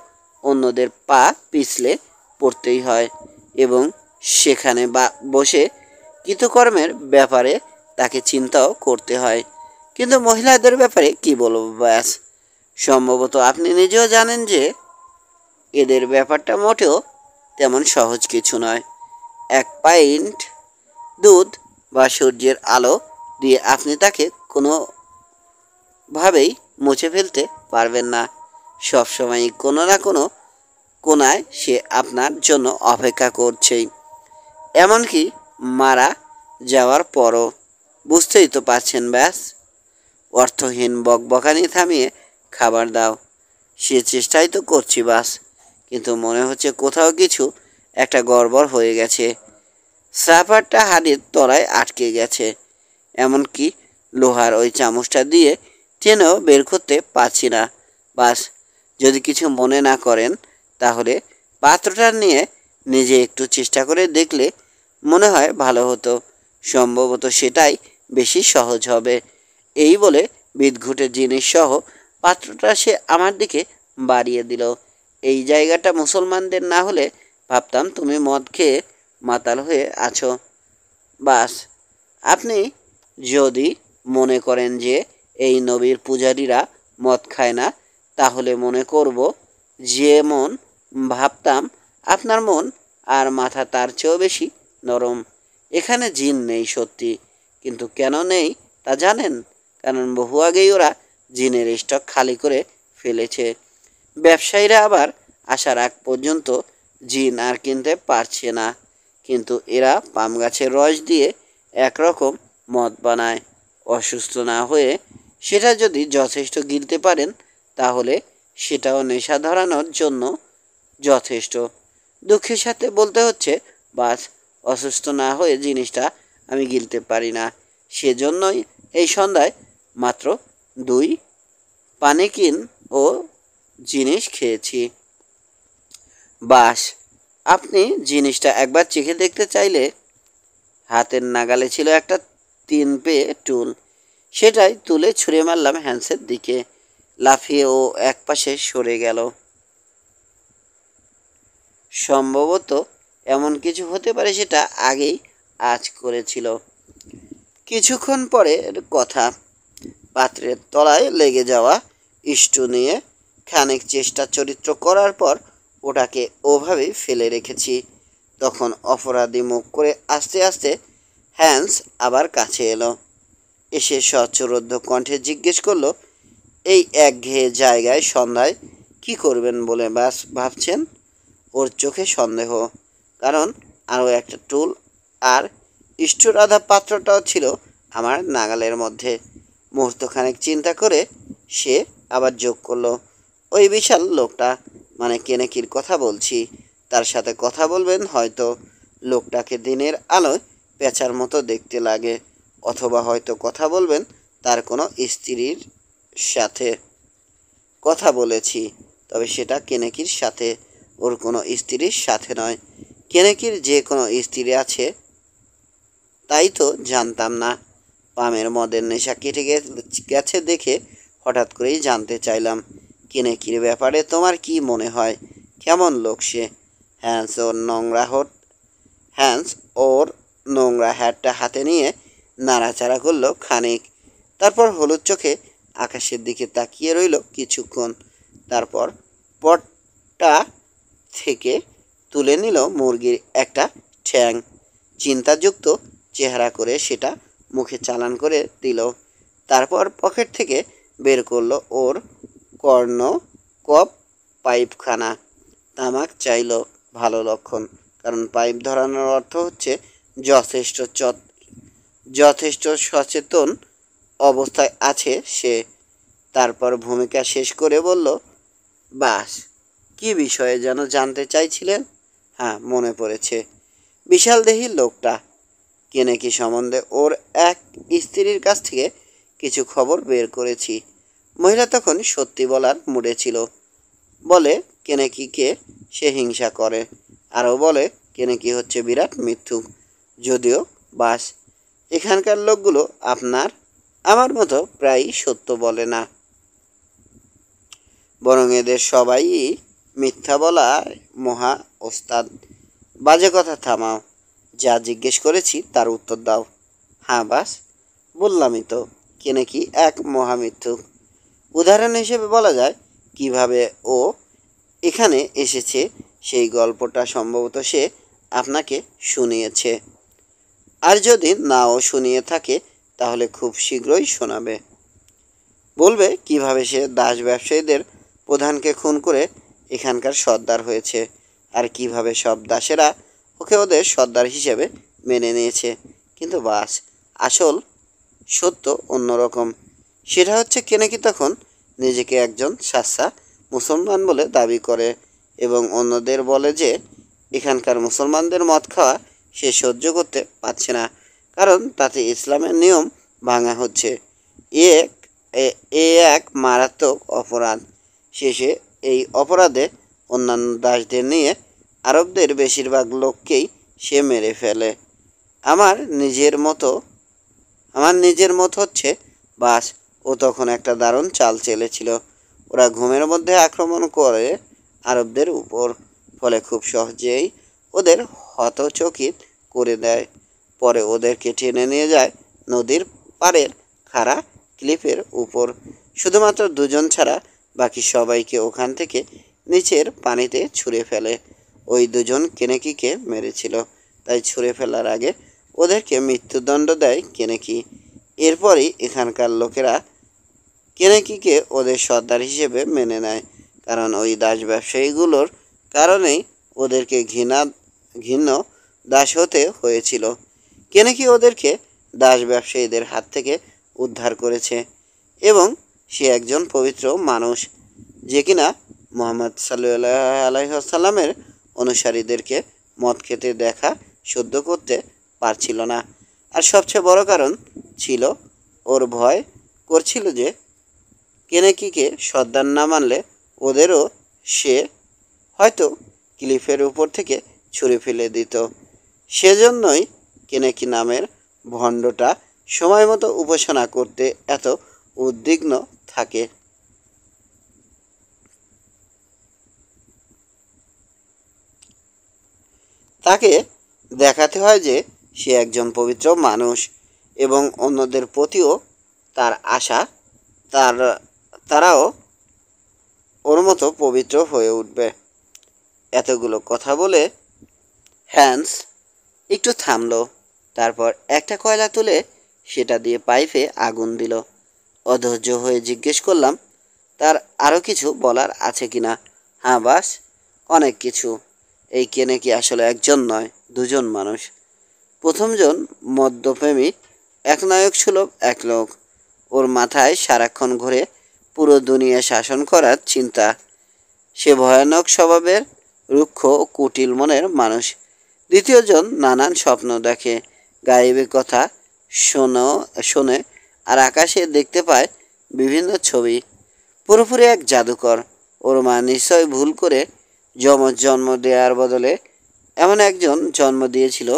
অন্যদের পা পিছলে পড়তেই হয় এবং সেখানে বসে কৃতকর্মের ব্যাপারে তাকে চিন্তাও করতে হয়। কিন্তু মহিলাদের ব্যাপারে কি বলবো ব্যাস, সম্ভবত আপনি নিজেও জানেন যে এদের ব্যাপারটা মোটেও তেমন সহজ কিছু নয়। 1 পাইন্ট দুধ বা সূর্যের আলো দিয়ে আপনি তাকে কোনোভাবেই মুছে ফেলতে পারবেন না। সবসময়ই কোনো না কোনো কোনায় সে আপনার জন্য অপেক্ষা করছেই, এমনকি মারা যাওয়ার পরও। বুঝতেই তো পারছেন ব্যাস। অর্থহীন বকবকানি থামিয়ে খাবার দাও, সে চেষ্টাই তো করছি বাস, কিন্তু মনে হচ্ছে কোথাও কিছু একটা গড়বড় হয়ে গেছে। স্রাপারটা হাড়ির তলায় আটকে গেছে, এমনকি লোহার ওই চামচটা দিয়ে টেনেও বের করতে পারছি না। বাস যদি কিছু মনে না করেন তাহলে পাত্রটা নিয়ে নিজে একটু চেষ্টা করে দেখলে মনে হয় ভালো হতো। সম্ভবত সেটাই বেশি সহজ হবে। এই বলে বিদঘুটে জিনিস সহ পাত্রটা সে আমার দিকে বাড়িয়ে দিল। এই জায়গাটা মুসলমানদের না হলে ভাবতাম তুমি মদ খেয়ে মাতাল হয়ে আছো। বাস, আপনি যদি মনে করেন যে এই নবীর পূজারীরা মদ খায় না, তাহলে মনে করব যেমন ভাবতাম আপনার মন আর মাথা তার চেয়েও বেশি নরম। এখানে জিন নেই সত্যি, কিন্তু কেন নেই তা জানেন? কারণ বহু আগেই ওরা জিনের স্টক খালি করে ফেলেছে। ব্যবসায়ীরা আবার আসার আগ পর্যন্ত জিন আর কিনতে পারছে না। কিন্তু এরা পাম গাছের রস দিয়ে একরকম মদ বানায়। অসুস্থ না হয়ে সেটা যদি যথেষ্ট গিলতে পারেন তাহলে সেটাও নেশা ধরানোর জন্য যথেষ্ট। দুঃখের সাথে বলতে হচ্ছে, বাস, অসুস্থ না হয়ে জিনিসটা আমি গিলতে পারি না। সেজন্যই এই সন্ধ্যায় মাত্র 2 পানিকিন ও জিনিস খেয়েছি। বাস, আপনি জিনিসটা একবার চেখে দেখতে চাইলে। হাতের নাগালে ছিল একটা 3 পে টুল। সেটাই তুলে ছুঁড়ে মারলাম হ্যান্সের দিকে। লাফিয়ে ও একপাশে সরে গেল। সম্ভবত এমন কিছু হতে পারে সেটা আগেই আঁচ করেছিল। কিছুক্ষণ পরের কথা, পাত্রের তলায় লেগে যাওয়া ইস্টু নিয়ে খানিক চেষ্টা চরিত্র করার পর ওটাকে ওভাবেই ফেলে রেখেছি। তখন অপরাধী মুখ করে আস্তে আস্তে হ্যান্স আবার কাছে এলো। এসে সচরোদ্ধ কণ্ঠে জিজ্ঞেস করলো, এই একঘেয়ে জায়গায় সন্ধ্যায় কি করবেন বলে বাস ভাবছেন? ওর চোখে সন্দেহ, কারণ আরও একটা টুল আর ইস্টুর আধা পাত্রটাও ছিল আমার নাগালের মধ্যে। মুহূর্তখানেক চিন্তা করে সে আবার যোগ করলো, ওই বিশাল লোকটা, মানে কেনেকির কথা বলছি, তার সাথে কথা বলবেন হয়তো। লোকটাকে দিনের আলোয় পেঁচার মতো দেখতে লাগে। অথবা হয়তো কথা বলবেন তার কোনো স্ত্রীর সাথে। কথা বলেছি, তবে সেটা কেনেকির সাথে, ওর কোনো স্ত্রীর সাথে নয়। কেনেকির যে কোনো স্ত্রী আছে তাই তো জানতাম না। পামের মদের নেশা কেটে গেছে দেখে হঠাৎ করেই জানতে চাইলাম, কেনেকির ব্যাপারে তোমার কি মনে হয়? কেমন লোক সে? হ্যান্স ওর নোংরা হ্যাটটা হাতে নিয়ে নাড়াচাড়া করলো খানিক। তারপর হলুদ চোখে আকাশের দিকে তাকিয়ে রইল কিছুক্ষণ। তারপর পটটা থেকে তুলে নিল মুরগির একটা ঠ্যাং। চিন্তাযুক্ত চেহারা করে সেটা মুখে চালান করে দিল। তারপর পকেট থেকে বের করলো ওর কর্ণ কপ পাইপখানা। তামাক চাইল, ভালো লক্ষণ, কারণ পাইপ ধরানোর অর্থ হচ্ছে যথেষ্ট সচেতন অবস্থায় আছে সে। তারপর ভূমিকা শেষ করে বলল, বাস, কি বিষয়ে যেন জানতে চাইছিলেন? হ্যাঁ, মনে পড়েছে। বিশালদেহী লোকটা, কেনেকি সম্বন্ধে ওর এক স্ত্রীর কাছ থেকে কিছু খবর বের করেছি। মহিলা তখন সত্যি বলার মুডে ছিল। বলে কেনেকিকে সে হিংসা করে, আরও বলে কেনেকি হচ্ছে বিরাট মিথ্যুক। যদিও বাস, এখানকার লোকগুলো আমার মতো প্রায়ই সত্য বলে না, বরং এদের সবাই মিথ্যা বলায় মহা ওস্তাদ। বাজে কথা থামাও, যা জিজ্ঞেস করেছি তার উত্তর দাও। হ্যাঁ বাস, বললামই তো, কেনেকি এক মহামিথ্যুক। উদাহরণ হিসেবে বলা যায় কিভাবে ও এখানে এসেছে। সেই গল্পটা সম্ভবত সে আপনাকে শুনিয়েছে, আর যদি নাও শুনিয়ে থাকে তাহলে খুব শীঘ্রই শোনাবে। বলবে কিভাবে সে দাস ব্যবসায়ীদের প্রধানকে খুন করে এখানকার সর্দার হয়েছে, আর কিভাবে সব দাসেরা ওকে ওদের সর্দার হিসেবে মেনে নিয়েছে। কিন্তু বাস, আসল সত্য অন্যরকম। সেটা হচ্ছে কেনেকি তখন নিজেকে একজন সাচ্চা মুসলমান বলে দাবি করে এবং অন্যদের বলে যে এখানকার মুসলমানদের মদ খাওয়া সে সহ্য করতে পারছে না, কারণ তাতে ইসলামের নিয়ম ভাঙা হচ্ছে। এ এক মারাত্মক অপরাধ। শেষে এই অপরাধে অন্যান্য দাসদের নিয়ে আরবদের বেশিরভাগ লোককেই সে মেরে ফেলে। আমার নিজের মত হচ্ছে বাস ও তখন একটা দারুণ চাল চেলেছিল। ওরা ঘুমের মধ্যে আক্রমণ করে আরবদের উপর, ফলে খুব সহজেই ওদের হতচকিত করে দেয়। পরে ওদেরকে টেনে নিয়ে যায় নদীর পাড়ের খাড়া ক্লিফের উপর। শুধুমাত্র দুজন ছাড়া বাকি সবাইকে ওখান থেকে নিচের পানিতে ছুঁড়ে ফেলে। ওই দুজন কেনেকিকে মেরেছিল, তাই ছুঁড়ে ফেলার আগে ওদেরকে মৃত্যুদণ্ড দেয় কেনেকি। এরপরই এখানকার লোকেরা কেনেকিকে ওদের সর্দার হিসেবে মেনে নেয়, কারণ ওই দাস ব্যবসায়ীগুলোর কারণেই ওদেরকে ঘৃণ্য দাস হতে হয়েছিল। কেনেকি ওদেরকে দাস ব্যবসায়ীদের হাত থেকে উদ্ধার করেছে এবং সে একজন পবিত্র মানুষ, যে কিনা মুহাম্মদ সাল্লাল্লাহু আলাইহি ওয়াসাল্লামের অনুসারীদেরকে মদ খেতে দেখা সহ্য করতে পারছিল না। আর সবচেয়ে বড় কারণ ছিল ওর ভয় করছিল যে কেনেকিকে সর্দার না মানলে ওদেরও সে হয়তো ক্লিফের উপর থেকে ছুঁড়ে ফেলে দিত। সেজন্যই কেনেকি নামের ভণ্ডটা সময় মতো উপাসনা করতে এত উদ্বিগ্ন থাকে। তাকে দেখাতে হয় যে সে একজন পবিত্র মানুষ এবং অন্যদের প্রতিও তার আশা তারাও ওর মতো পবিত্র হয়ে উঠবে। এতগুলো কথা বলে হ্যান্স একটু থামলো। তারপর একটা কয়লা তুলে সেটা দিয়ে পাইপে আগুন দিল। অধৈর্য হয়ে জিজ্ঞেস করলাম, তার আরও কিছু বলার আছে কিনা? হ্যাঁ বাস, অনেক কিছু। এই কেনেকি আসলে একজন নয়, দুজন মানুষ। প্রথমজন মদ্যপ্রেমী একনায়ক সুলভ এক লোক। ওর মাথায় সারাক্ষণ ঘুরে পুরো দুনিয়া শাসন করার চিন্তা। সে ভয়ানক স্বভাবের, রুক্ষ ও কুটিল মনের মানুষ। দ্বিতীয়জন নানান স্বপ্ন দেখে, গায়েবী কথা শোনে আর আকাশে দেখতে পায় বিভিন্ন ছবি। পুরোপুরি এক জাদুকর। ওর মা নিশ্চয় ভুল করে যমজ জন্ম দেওয়ার বদলে এমন একজন জন্ম দিয়েছিল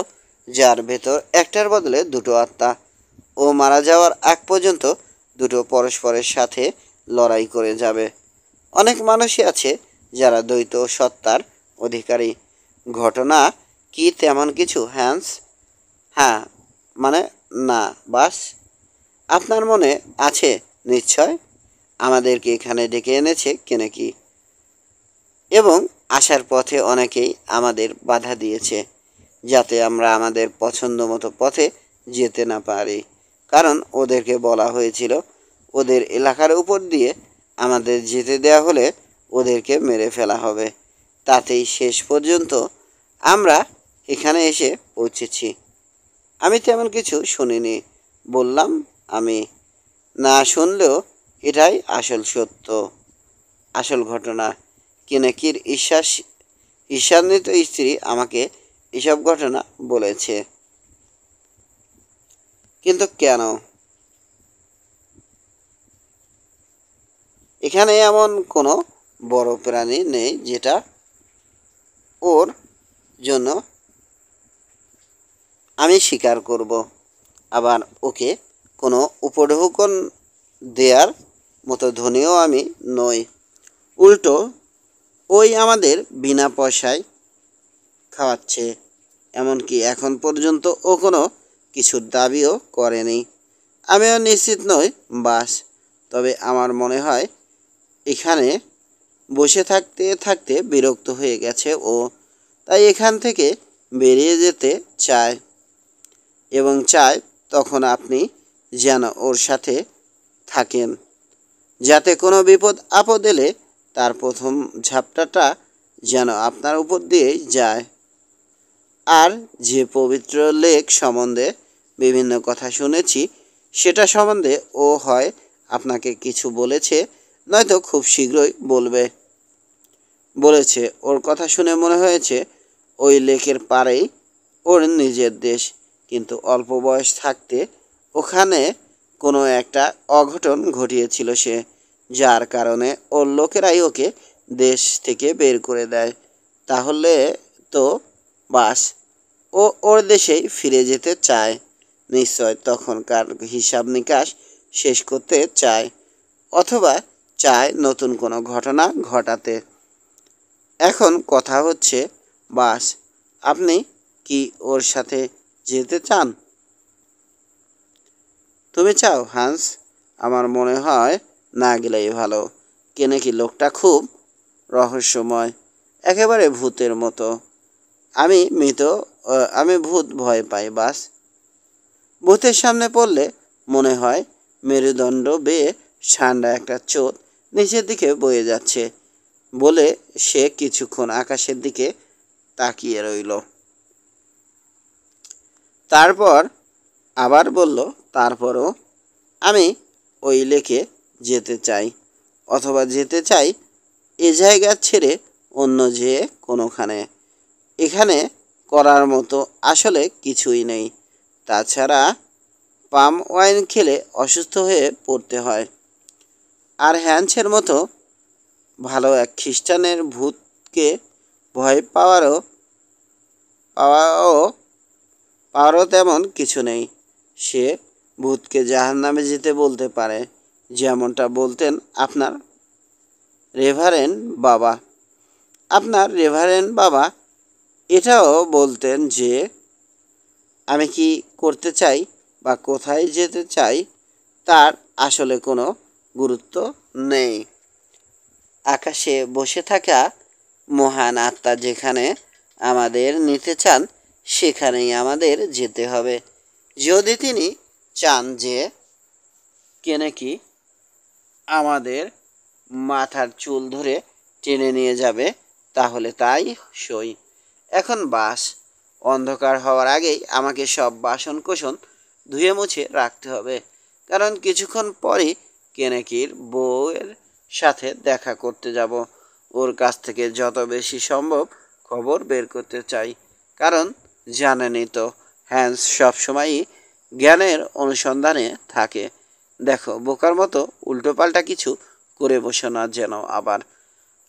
যার ভেতর একটার বদলে দুটো আত্মা। ও মারা যাওয়ার আগ পর্যন্ত দুটো পরস্পরের সাথে লড়াই করে যাবে। অনেক মানুষই আছে যারা দ্বৈত সত্তার অধিকারী। ঘটনা কি তেমন কিছু হ্যান্স? হ্যাঁ, মানে না বাস। আপনার মনে আছে নিশ্চয়। আমাদেরকে এখানে ডেকে এনেছে কেনেকি, এবং আসার পথে অনেকেই আমাদের বাধা দিয়েছে যাতে আমরা আমাদের পছন্দ মতো পথে যেতে না পারি, কারণ ওদেরকে বলা হয়েছিল ওদের এলাকার উপর দিয়ে আমাদের যেতে দেওয়া হলে ওদেরকে মেরে ফেলা হবে। তাতেই শেষ পর্যন্ত আমরা এখানে এসে পৌঁছেছি। আমি তেমন কিছু শুনিনি, বললাম আমি। না শুনলেও এটাই আসল সত্য, আসল ঘটনা। কেনেকির ঈর্ষান্বিত স্ত্রী আমাকে এসব ঘটনা বলেছে। কিন্তু কেন? এখানে এমন কোনো বড় প্রাণী নেই যেটা ওর জন্য আমি স্বীকার করব। আবার ওকে কোনো উপঢৌকন দেওয়ার মতো ধনীও আমি নই। উল্টো ওই আমাদের বিনা পয়সায় খাওয়াচ্ছে। এমনকি এখন পর্যন্ত ও কোনো কিছুর দাবিও করেনি। আমিও নিশ্চিত নই বাস, তবে আমার মনে হয় এখানে বসে থাকতে থাকতে বিরক্ত হয়ে গেছে ও, তাই এখান থেকে বেরিয়ে যেতে চায় এবং চায় তখন আপনি যেন ওর সাথে থাকেন, যাতে কোনো বিপদ আপদ এলে তার প্রথম ঝাপটাটা যেন আপনার উপর দিয়েই যায়। আর যে পবিত্র লেক সম্বন্ধে বিভিন্ন কথা শুনেছি সেটা সম্বন্ধে ও হয় আপনাকে কিছু বলেছে, নয়তো খুব শীঘ্রই বলেছে। ওর কথা শুনে মনে হয়েছে ওই লেকের পাড়েই ওর নিজের দেশ, কিন্তু অল্প বয়স থাকতে ওখানে কোনো একটা অঘটন ঘটিয়েছিল সে, যার কারণে ওর লোকেরাই ওকে দেশ থেকে বের করে দেয়, তাহলে তো বাস ও ওর দেশেই ফিরে যেতে চায়। নিশ্চয় তখনকার হিসাব নিকাশ শেষ করতে চায়, অথবা চায় নতুন কোনো ঘটনা ঘটাতে। এখন কথা হচ্ছে, বাস আপনি কি ওর সাথে যেতে চান? তুমি চাও হান্স? আমার মনে হয় না গেলেই ভালো। কেনে কি লোকটা খুব রহস্যময়, একেবারে ভূতের মতো। আমি আমি ভূত ভয় পাই বাস। ভূতের সামনে পড়লে মনে হয় মেরুদণ্ড বেয়ে ঠান্ডা একটা চোট নিচের দিকে বয়ে যাচ্ছে। বলে সে কিছুক্ষণ আকাশের দিকে তাকিয়ে রইল। তারপর আবার বলল, তারপরও আমি ওই লেকে যেতে চাই, অথবা যেতে চাই এ জায়গা ছেড়ে অন্য যে কোনোখানে। এখানে করার মতো আসলে কিছুই নেই। তাছাড়া পাম ওয়াইন খেলে অসুস্থ হয়ে পড়তে হয়। আর হ্যান্সের মতো ভালো এক খ্রিস্টানের ভূতকে ভয় পাওয়াও পাওয়ারও তেমন কিছু নেই। সে ভূতকে জাহান্নামে যেতে বলতে পারে, যেমনটা বলতেন আপনার রেভারেন্ড বাবা এটাও বলতেন যে আমি কি করতে চাই বা কোথায় যেতে চাই তার আসলে কোনো গুরুত্ব নেই। আকাশে বসে থাকা মহান আত্মা যেখানে আমাদের নিতে চান সেখানেই আমাদের যেতে হবে। যদি তিনি চান যে কেনেকি আমাদের মাথার চুল ধরে টেনে নিয়ে যাবে, তাহলে তাই সই। এখন বাস অন্ধকার হওয়ার আগেই আমাকে সব বাসন কোসন ধুয়ে মুছে রাখতে হবে, কারণ কিছুক্ষণ পরই কেনেকির বউয়ের সাথে দেখা করতে যাব। ওর কাছ থেকে যত বেশি সম্ভব খবর বের করতে চাই, কারণ জানেনই তো হ্যান্স সবসময়ই জ্ঞানের অনুসন্ধানে থাকে। দেখো, বোকার মতো উল্টোপাল্টা কিছু করে বসো না যেন আবার।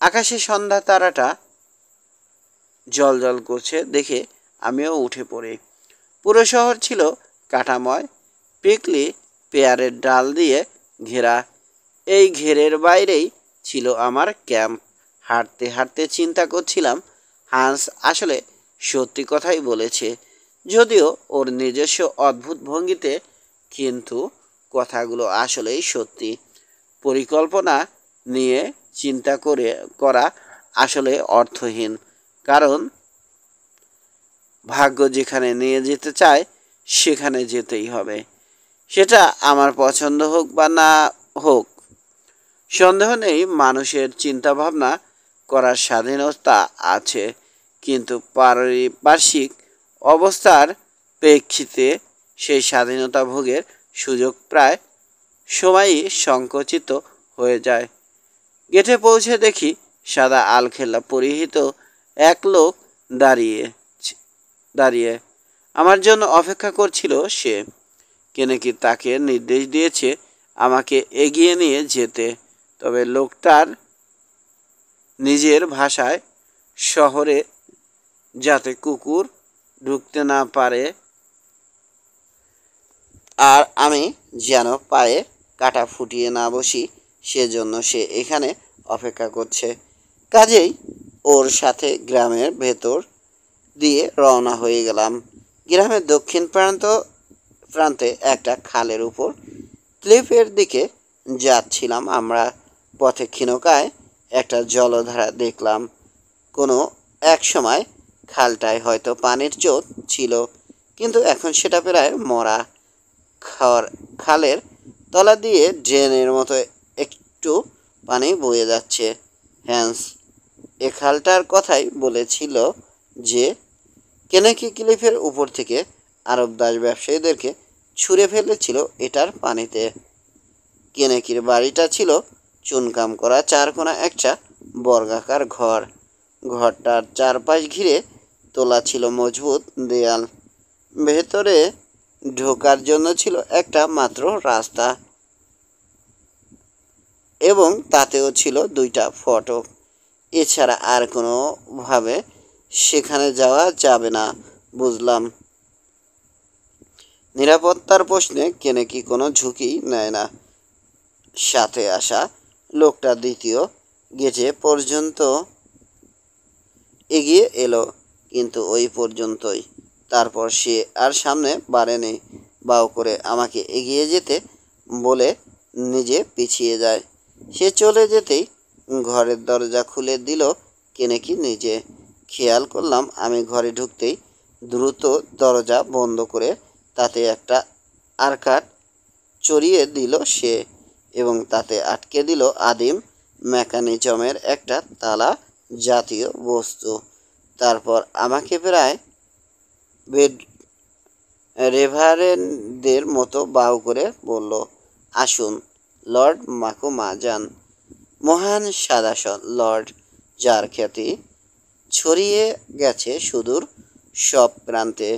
আকাশে সন্ধ্যা তারাটা জ্বলজ্বল করছে দেখে আমিও উঠে পড়ি। পুরো শহর ছিল কাঁটাময় পিকলি পেয়ারের ডাল দিয়ে ঘেরা। এই ঘেরের বাইরেই ছিল আমার ক্যাম্প। হাঁটতে হাঁটতে চিন্তা করছিলাম, হান্স আসলে সত্যি কথাই বলেছে, যদিও ওর নিজস্ব অদ্ভুত ভঙ্গিতে, কিন্তু কথাগুলো আসলেই সত্যি। পরিকল্পনা নিয়ে চিন্তা করা আসলে অর্থহীন, কারণ ভাগ্য যেখানে নিয়ে যেতে চায় সেখানে যেতেই হবে, সেটা আমার পছন্দ হোক বা না হোক। সন্দেহ নেই মানুষের চিন্তাভাবনা করার স্বাধীনতা আছে, কিন্তু পারিপার্শ্বিক অবস্থার প্রেক্ষিতে সেই স্বাধীনতা ভোগের সুযোগ প্রায় সময়ই সংকুচিত হয়ে যায়। গেটে পৌঁছে দেখি সাদা আলখেল্লা পরিহিত এক লোক দাঁড়িয়ে আমার জন্য অপেক্ষা করছিল। সে কেনেকি তাকে নির্দেশ দিয়েছে আমাকে এগিয়ে নিয়ে যেতে। তবে লোকটার নিজের ভাষায় শহরে যাতে কুকুর ঢুকতে না পারে আর আমি যেন পায়ে কাটা ফুটিয়ে না বসি, সেজন্য সে এখানে অপেক্ষা করছে। কাজেই ওর সাথে গ্রামের ভেতর দিয়ে রওনা হয়ে গেলাম। গ্রামের দক্ষিণ প্রান্তে একটা খালের উপর ক্লিফের দিকে যাচ্ছিলাম আমরা। পথে ক্ষীণকায় একটা জলধারা দেখলাম। কোনো এক সময় খালটায় হয়তো পানির স্রোত ছিল, কিন্তু এখন সেটা প্রায় মরা। খালের তলা দিয়ে ড্রেনের মতো একটু পানি বয়ে যাচ্ছে। হ্যান্স এ খালটার কথাই বলেছিল যে কেনেকি ক্লিফের উপর থেকে আরব দাস ব্যবসায়ীদেরকে ছুঁড়ে ফেলেছিল এটার পানিতে। কেনেকির বাড়িটা ছিল চুনকাম করা চারকোনা একটা বর্গাকার ঘর। ঘরটার চারপাশ ঘিরে তোলা ছিল মজবুত দেয়াল। ভেতরে ঢোকার জন্য ছিল একটা মাত্র রাস্তা, এবং তাতেও ছিল দুইটা ফটক। এছাড়া আর কোনোভাবে সেখানে যাওয়া যাবে না। বুঝলাম। নিরাপত্তার প্রশ্নে কেনেকি কোনো ঝুঁকি নেয় না। সাথে আসা লোকটা দ্বিতীয় গেটে পর্যন্ত এগিয়ে এলো, কিন্তু ওই পর্যন্তই। তারপর সে আর সামনে বাড়েনি। বাউ করে আমাকে এগিয়ে যেতে বলে নিজে পিছিয়ে যায়। সে চলে যেতেই ঘরের দরজা খুলে দিল কেনেকি নিজে। খেয়াল করলাম আমি ঘরে ঢুকতেই দ্রুত দরজা বন্ধ করে তাতে একটা আরকাট চড়িয়ে দিল সে, এবং তাতে আটকে দিল আদিম মেকানিজমের একটা তালা জাতীয় বস্তু। তারপর আমাকে প্রায় বেড রেভারেন্ডদের মতো বাউ করে বলল, আসুন লর্ড মাকুমাজান, মহান সাদাসন লর্ড, যার খ্যাতি ছড়িয়ে গেছে সুদূর সব প্রান্তে,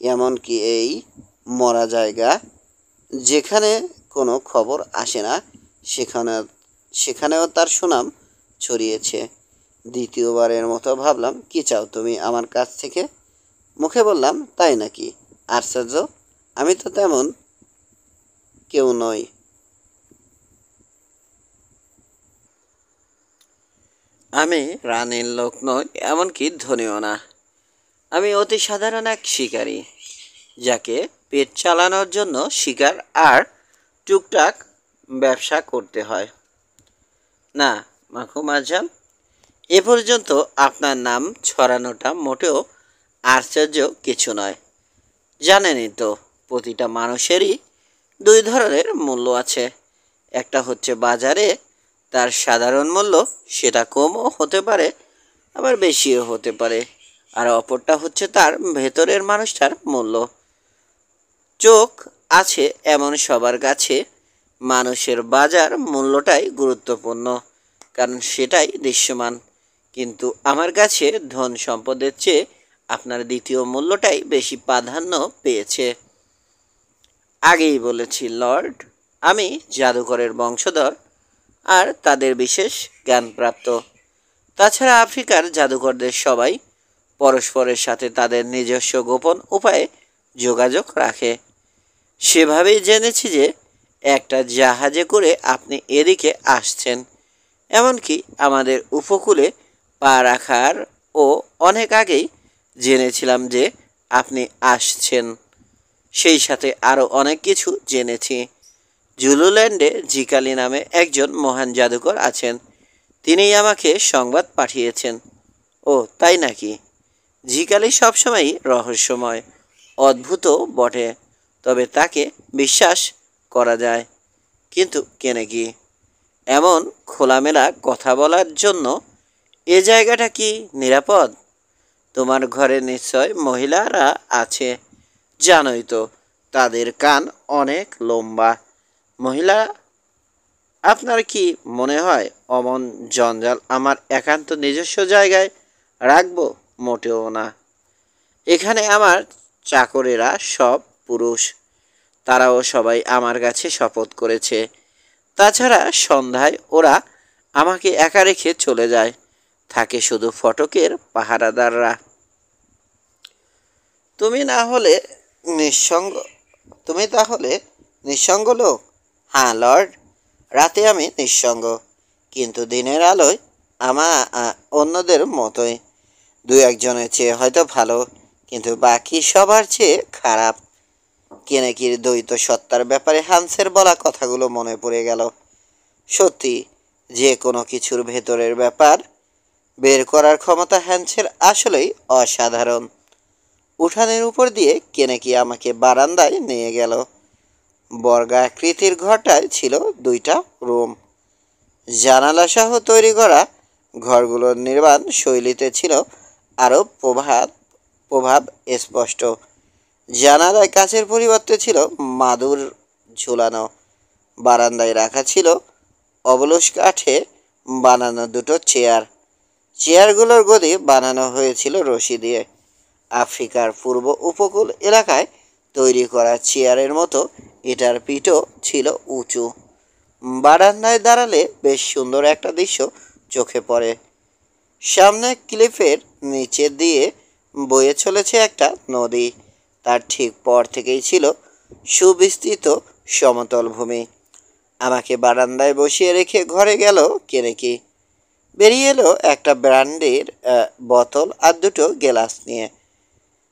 এমনকি এই মরা জায়গা যেখানে কোনো খবর আসে না সেখানেও তার সুনাম ছড়িয়েছে। দ্বিতীয়বারের মতো ভাবলাম, কি চাও তুমি আমার কাছ থেকে? মুখে বললাম, তাই নাকি? আশ্চর্য, আমি তো তেমন কেউ নই। আমি রানীর লোক নই, এমনকি ধনীও না। আমি অতি সাধারণ এক শিকারী, যাকে পেট চালানোর জন্য শিকার আর টুকটাক ব্যবসা করতে হয়। না মাখুমাজান, এ পর্যন্ত আপনার নাম ছড়ানোটা মোটেও আশ্চর্য কিছু নয়। জানেনই তো, প্রতিটা মানুষেরই দুই ধরনের মূল্য আছে। একটা হচ্ছে বাজারে তার সাধারণ মূল্য, সেটা কমও হতে পারে আবার বেশিও হতে পারে। আর অপরটা হচ্ছে তার ভেতরের মানুষটার মূল্য। চোখ আছে এমন সবার কাছে মানুষের বাজার মূল্যটাই গুরুত্বপূর্ণ, কারণ সেটাই দৃশ্যমান। কিন্তু আমার কাছে ধন সম্পদের চেয়ে আপনার দ্বিতীয় মূল্যটাই বেশি প্রাধান্য পেয়েছে। আগেই বলেছি লর্ড, আমি জাদুকরের বংশধর আর তাদের বিশেষ জ্ঞানপ্রাপ্ত। তাছাড়া আফ্রিকার জাদুকরদের সবাই পরস্পরের সাথে তাদের নিজস্ব গোপন উপায়ে যোগাযোগ রাখে। সেভাবেই জেনেছি যে একটা জাহাজে করে আপনি এদিকে আসছেন। এমনকি আমাদের উপকূলে পা রাখার ও অনেক আগেই জেনেছিলাম যে আপনি আসছেন। সেই সাথে আরও অনেক কিছু জেনেছি। জুলুল্যান্ডে জিকালি নামে একজন মহান জাদুকর আছেন, তিনিই আমাকে সংবাদ পাঠিয়েছেন। ও তাই নাকি? জিকালি সবসময়ই রহস্যময়, অদ্ভুতও বটে, তবে তাকে বিশ্বাস করা যায়। কিন্তু কেনেকি, এমন খোলামেলা কথা বলার জন্য এ জায়গাটা কি নিরাপদ? তোমার ঘরে নিশ্চয় মহিলারা আছে, জানোই তো, তাদের কান অনেক লম্বা। মহিলা, আপনার কি মনে হয় অমন জঞ্জাল আমার একান্ত নিজস্ব জায়গায় রাখবো? মোটেও না। এখানে আমার চাকরেরা সব পুরুষ, তারাও সবাই আমার কাছে শপথ করেছে। তাছাড়া সন্ধ্যায় ওরা আমাকে একা রেখে চলে যায়, থাকে শুধু ফটকের পাহারাদাররা। তুমি না হলে নিঃসঙ্গ তুমি তাহলে নিঃসঙ্গ লোক? হ্যাঁ লর্ড, রাতে আমি নিঃসঙ্গ, কিন্তু দিনের আলোয় অন্যদের মতোই। দু একজনের চেয়ে হয়তো ভালো, কিন্তু বাকি সবার চেয়ে খারাপ। কেনেকির দ্বৈত সত্তার ব্যাপারে হান্সের বলা কথাগুলো মনে পড়ে গেল। সত্যি, যে কোনো কিছুর ভেতরের ব্যাপার বের করার ক্ষমতা হ্যান্সের আসলেই অসাধারণ। উঠানের উপর দিয়ে কেনেকি আমাকে বারান্দায় নিয়ে গেল। বর্গাকৃতির ঘরটায় ছিল দুইটা রুম। জানালা সহ তৈরি করা ঘরগুলোর নির্মাণ শৈলীতে ছিল আরও প্রভাব স্পষ্ট। জানালায় কাচের পরিবর্তে ছিল মাদুর ঝুলানো। বারান্দায় রাখা ছিল অবলুস কাঠে বানানো দুটো চেয়ার। চেয়ারগুলোর গদি বানানো হয়েছিল রশি দিয়ে। আফ্রিকার পূর্ব উপকূল এলাকায় তৈরি করা চেয়ারের মতো এটার পিঠও ছিল উঁচু। বারান্দায় দাঁড়ালে বেশ সুন্দর একটা দৃশ্য চোখে পড়ে। সামনে ক্লিফের নিচে দিয়ে বয়ে চলেছে একটা নদী। তার ঠিক পর থেকেই ছিল সুবিস্তৃত সমতল ভূমি। আমাকে বারান্দায় বসিয়ে রেখে ঘরে গেল কে নাকি। বেরিয়ে এলো একটা ব্র্যান্ডির বোতল আর দুটো গেলাস নিয়ে,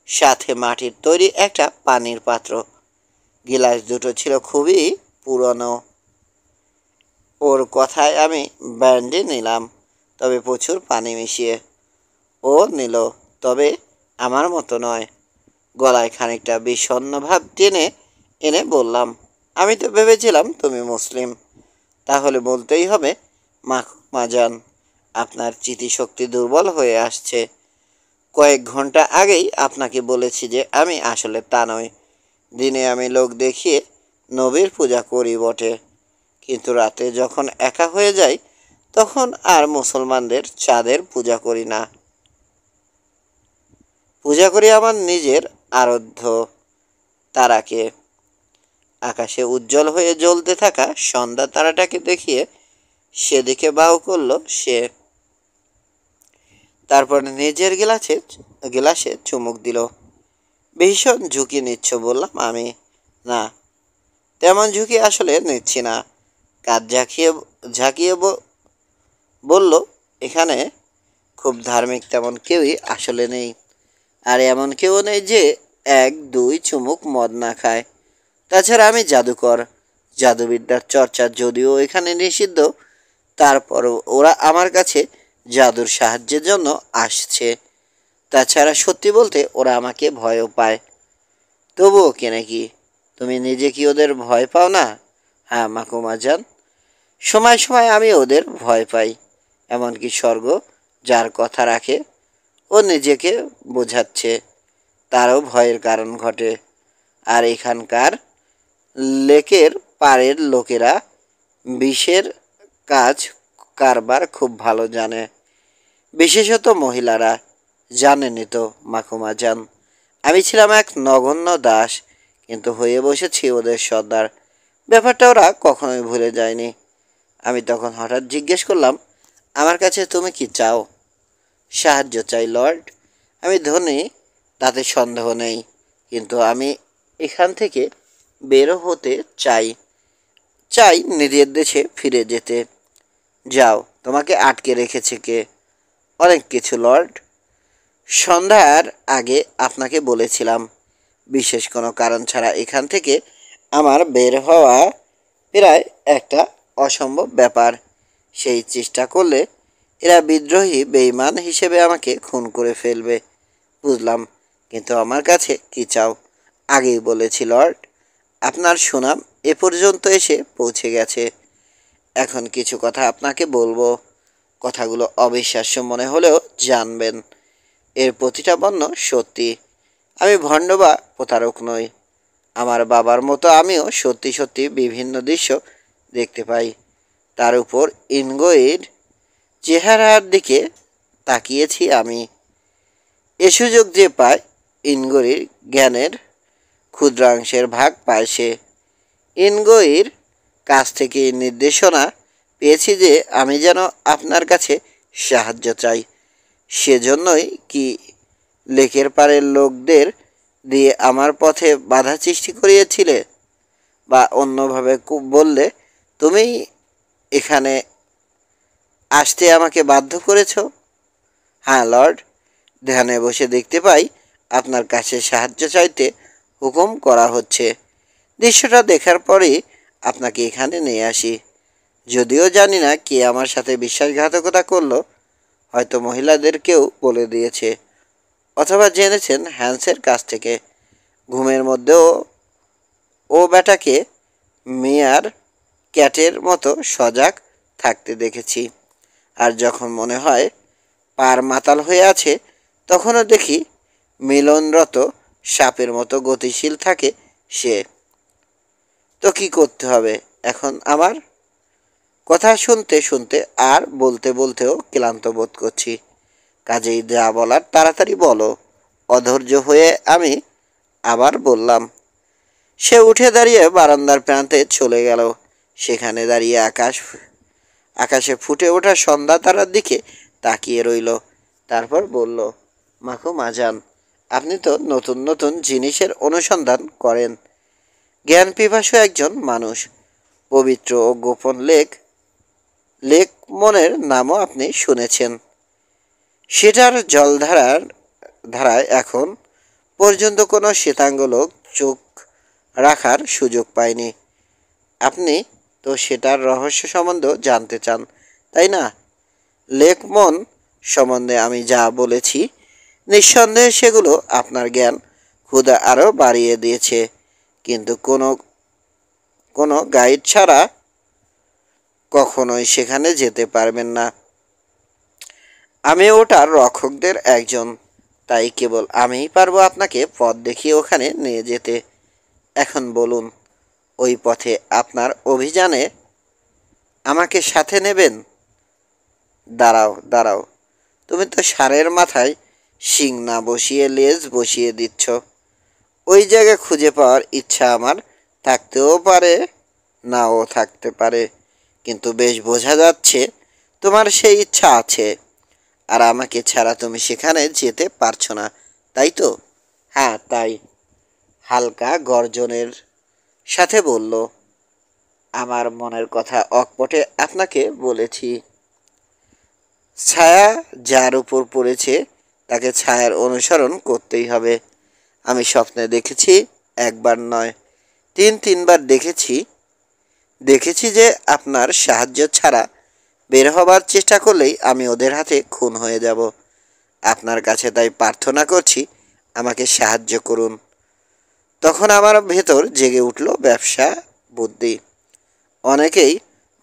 সাথে মাটির তৈরি একটা পানির পাত্র। গিলাস দুটো ছিল খুবই পুরনো। ওর কথায় আমি ব্র্যান্ডি নিলাম, তবে প্রচুর পানি মিশিয়ে। ও নিল, তবে আমার মতো নয়। গলায় খানিকটা বিষণ্ণ ভাব টেনে এনে বললাম, আমি তো ভেবেছিলাম তুমি মুসলিম। তাহলে বলতেই হবে মাজান, আপনার স্মৃতিশক্তি দুর্বল হয়ে আসছে। কয়েক ঘন্টা আগেই আপনাকে বলেছি যে আমি আসলে তা নই। দিনে আমি লোক দেখিয়ে নবীর পূজা করি বটে, কিন্তু রাতে যখন একা হয়ে যাই তখন আর মুসলমানদের চাঁদের পূজা করি না। পূজা করি আমার নিজের আরাধ্য তারাকে। আকাশে উজ্জ্বল হয়ে জ্বলতে থাকা সন্ধ্যা তারাটাকে দেখিয়ে সেদিকে বাউ করল সে। তারপর নিজের গিলাসে চুমুক দিল। ভীষণ ঝুঁকি নিচ্ছ বললাম আমি। না, তেমন ঝুঁকি আসলে নিচ্ছি না। কাজ ঝাঁকিয়ে বলল, এখানে খুব ধার্মিক তেমন কেউই আসলে নেই। আর এমন কেউ নেই যে এক দুই চুমুক মদ না খায়। তাছাড়া আমি জাদুকর। জাদুবিদ্যার চর্চা যদিও এখানে নিষিদ্ধ, তারপর ওরা আমার কাছে জাদুর সাহায্যের জন্য আসছে। তাছাড়া সত্যি বলতে ওরা আমাকে ভয়ও পায়। তবুও কে নাকি, তুমি নিজে কি ওদের ভয় পাও না? হ্যাঁ মাকুমা যান, সময় সময় আমি ওদের ভয় পাই। এমনকি স্বর্গ যার কথা রাখে ও নিজেকে বোঝাচ্ছে, তারও ভয়ের কারণ ঘটে। আর এখানকার লেকের পাড়ের লোকেরা বিষের কাজ কারবার খুব ভালো জানে, বিশেষত মহিলারা। জানেনই তো মাকুমা যান, আমি ছিলাম এক নগণ্য দাস, কিন্তু হয়ে বসেছি ওদের সর্দার। ব্যাপারটা ওরা কখনোই ভুলে যায়নি। আমি তখন হঠাৎ জিজ্ঞেস করলাম, আমার কাছে তুমি কি চাও? সাহায্য চাই লর্ড। আমি ধনী, তাতে সন্দেহ নেই, কিন্তু আমি এখান থেকে বেরো হতে চাই। চাই নিজের দেশে ফিরে যেতে। যাও, তোমাকে আটকে রেখেছে কে? অনেক কিছু লর্ড। সন্ধ্যার আগে আপনাকে বলেছিলাম, বিশেষ কোনো কারণ ছাড়া এখান থেকে আমার বের হওয়া প্রায় একটা অসম্ভব ব্যাপার। সেই চেষ্টা করলে এরা বিদ্রোহী বেঈমান হিসেবে আমাকে খুন করে ফেলবে। বুঝলাম, কিন্তু আমার কাছে কি চাও? আগেই বলেছি লর্ড, আপনার সুনাম এ পর্যন্ত এসে পৌঁছে গেছে। এখন কিছু কথা আপনাকে বলবো। কথাগুলো অবিশ্বাস্য মনে হলেও জানবেন, এর প্রতিটা বর্ণ সত্যি। আমি ভণ্ড বা প্রতারক নই। আমার বাবার মতো আমিও সত্যি সত্যি বিভিন্ন দৃশ্য দেখতে পাই। তার উপর ইনগোয়ের চেহারার দিকে তাকিয়েছি আমি। এ সুযোগ যে পায়, ইনগোরির জ্ঞানের ক্ষুদ্রাংশের ভাগ পায় সে। ইনগোয়ের কাছ থেকে নির্দেশনা পেয়েছি যে আমি যেন আপনার কাছে সাহায্য চাই। সেজন্যই কি লেকের পাড়ের লোকদের দিয়ে আমার পথে বাধা সৃষ্টি করিয়েছিলে? বা অন্যভাবে বললে, তুমি এখানে আসতে আমাকে বাধ্য করেছ? হ্যাঁ লর্ড, ধ্যানে বসে দেখতে পাই আপনার কাছে সাহায্য চাইতে হুকুম করা হচ্ছে। দৃশ্যটা দেখার পরেই আপনাকে এখানে নিয়ে আসি। যদিও জানি না কে আমার সাথে বিশ্বাসঘাতকতা করলো। হয়তো মহিলাদের কেউ বলে দিয়েছে, অথবা জেনেছেন হ্যান্সের কাছ থেকে। ঘুমের মধ্যেও ও বেটাকে মেয়ার ক্যাটের মতো সজাগ থাকতে দেখেছি। আর যখন মনে হয় পার মাতাল হয়ে আছে, তখনও দেখি মিলনরত সাপের মতো গতিশীল থাকে সে। তো কি করতে হবে এখন আমার? কথা শুনতে শুনতে আর বলতে বলতেও ক্লান্ত বোধ করছি। কাজেই যা বলার তাড়াতাড়ি বলো। অধৈর্য হয়ে আমি আবার বললাম। সে উঠে দাঁড়িয়ে বারান্দার প্রান্তে চলে গেল। সেখানে দাঁড়িয়ে আকাশে ফুটে ওঠা সন্ধ্যা তারার দিকে তাকিয়ে রইল। তারপর বলল, মাখো মাজান, আপনি তো নতুন নতুন জিনিসের অনুসন্ধান করেন। জ্ঞান পিপাসু একজন মানুষ। পবিত্র ও গোপন লেক লেক মনের নামও আপনি শুনেছেন। সেটার ধারায় এখন পর্যন্ত কোনো শ্বেতাঙ্গ লোক চোখ রাখার সুযোগ পায়নি। আপনি তো সেটার রহস্য সম্বন্ধে জানতে চান, তাই না? লেকমন সম্বন্ধে আমি যা বলেছি, নিঃসন্দেহে সেগুলো আপনার জ্ঞান ক্ষুধা আরও বাড়িয়ে দিয়েছে। কিন্তু কোনো গাইড ছাড়া কখনোই সেখানে যেতে পারবেন না। আমি ওটার রক্ষকদের একজন, তাই কেবল আমিই পারবো আপনাকে পথ দেখিয়ে ওখানে নিয়ে যেতে। এখন বলুন, ওই পথে আপনার অভিযানে আমাকে সাথে নেবেন? দাঁড়াও দাঁড়াও, তুমি তো ষাঁড়ের মাথায় শিং না বসিয়ে লেজ বসিয়ে দিচ্ছ। ওই জায়গা খুঁজে পাওয়ার ইচ্ছা আমার থাকতেও পারে, নাও থাকতে পারে, কিন্তু বেশ বোঝা যাচ্ছে তোমার সেই ইচ্ছা আছে। আর আমাকে ছাড়া তুমি সেখানে যেতে পারছো না, তাই তো? হ্যাঁ, তাই। হালকা গর্জনের সাথে বলল, আমার মনের কথা অকপটে আপনাকে বলেছি। ছায়া যার উপর পড়েছে তাকে ছায়ার অনুসরণ করতেই হবে। আমি স্বপ্নে দেখেছি, একবার নয়, তিনবার দেখেছি যে আপনার সাহায্য ছাড়া বের হবার চেষ্টা করলেই আমি ওদের হাতে খুন হয়ে যাব। আপনার কাছে তাই প্রার্থনা করছি, আমাকে সাহায্য করুন। তখন আমার ভেতর জেগে উঠল ব্যবসা বুদ্ধি। অনেকেই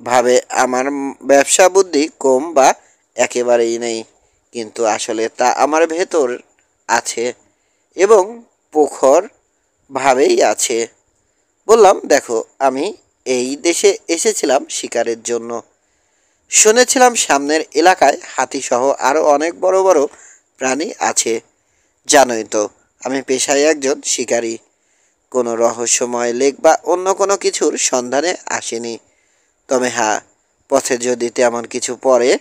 ভাবে আমার ব্যবসা বুদ্ধি কম বা একেবারেই নেই, কিন্তু আসলে তা আমার ভেতর আছে এবং প্রখর ভাবেই আছে। বললাম, দেখো, আমি এই দেশে এসেছিলাম শিকারের জন্য। শুনেছিলাম সামনের এলাকায় হাতিসহ আরও অনেক বড় বড় প্রাণী আছে। জানোই তো, আমি পেশায় একজন শিকারী। কোনো রহস্যময় লেক বা অন্য কোনো কিছুর সন্ধানে আসেনি। তবে হ্যাঁ, পথে যদি তেমন কিছু পড়ে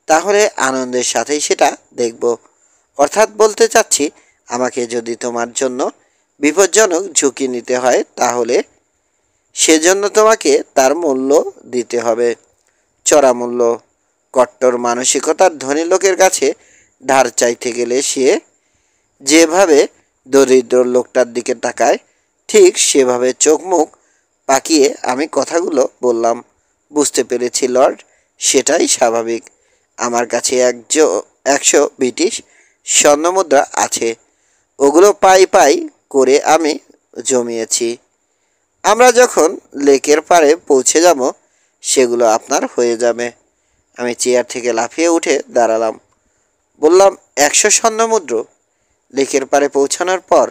তাহলে আনন্দের সাথেই সেটা দেখব। অর্থাৎ বলতে চাচ্ছি, আমাকে যদি তোমার জন্য বিপজ্জনক ঝুঁকি নিতে হয় তাহলে সেজন্য তোমাকে তার মূল্য দিতে হবে, চড়া মূল্য। কট্টর মানসিকতার ধনী লোকের কাছে ধার চাইতে গেলে সে যেভাবে দরিদ্র লোকটার দিকে তাকায়, ঠিক সেভাবে চোখ মুখ পাকিয়ে আমি কথাগুলো বললাম। বুঝতে পেরেছি লর্ড, সেটাই স্বাভাবিক। আমার কাছে 100 ব্রিটিশ স্বর্ণমুদ্রা আছে। ওগুলো পাই করে আমি জমিয়েছি। আমরা যখন লেকের পাড়ে পৌঁছে যাব সেগুলো আপনার হয়ে যাবে। আমি চেয়ার থেকে লাফিয়ে উঠে দাঁড়ালাম। বললাম, 100 স্বর্ণমুদ্র লেকের পাড়ে পৌঁছানোর পর?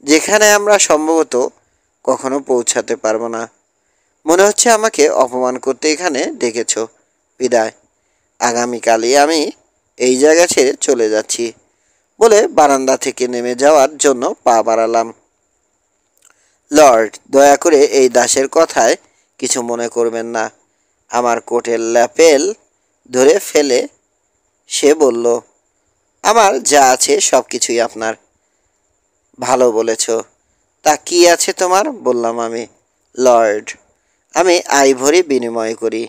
যেখানে আমরা সম্ভবত কখনো পৌঁছাতে পারবো না। মনে হচ্ছে আমাকে অপমান করতে এখানে ডেকেছ। বিদায়। আগামীকালই আমি এই জায়গা ছেড়ে চলে যাচ্ছি বলে বারান্দা থেকে নেমে যাওয়ার জন্য পা বাড়ালাম। লর্ড, দয়া করে এই দাসের কথায় কিছু মনে করবেন না। আমার কোটের ল্যাপেল ধরে ফেলে সে বলল, আমার যা আছে সব কিছুই আপনার। ভালো বলেছ। তা কি আছে তোমার? বললাম আমি। লর্ড, আমি আইভরি বিনিময় করি।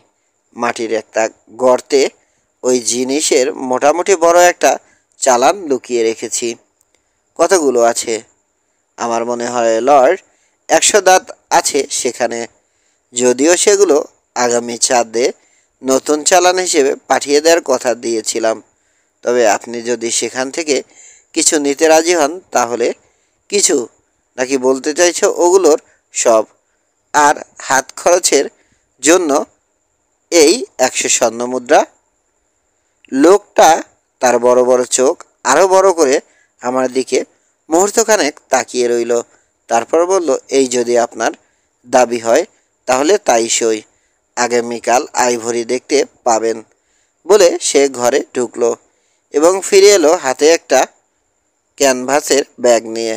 মাটির একটা গর্তে ওই জিনিসের মোটামুটি বড় একটা চালান লুকিয়ে রেখেছি। কতগুলো আছে? আমার মনে হয় লর্ড 100 দাঁত আছে সেখানে। যদিও সেগুলো আগামী চাঁদে নতুন চালান হিসেবে পাঠিয়ে দেওয়ার কথা দিয়েছিলাম। তবে আপনি যদি সেখান থেকে কিছু নিতে রাজি হন তাহলে। কিছু নাকি বলতে চাইছো ওগুলোর সব? আর হাত খরচের জন্য এই 100 স্বর্ণমুদ্রা? লোকটা তার বড় বড় চোখ আরও বড় করে আমার দিকে মুহূর্তখানেক তাকিয়ে রইল। তারপর বলল, এই যদি আপনার দাবি হয় তাহলে তাই সই। আগামীকাল আইভরি দেখতে পাবেন বলে সে ঘরে ঢুকলো এবং ফিরে এলো হাতে একটা ক্যানভাসের ব্যাগ নিয়ে।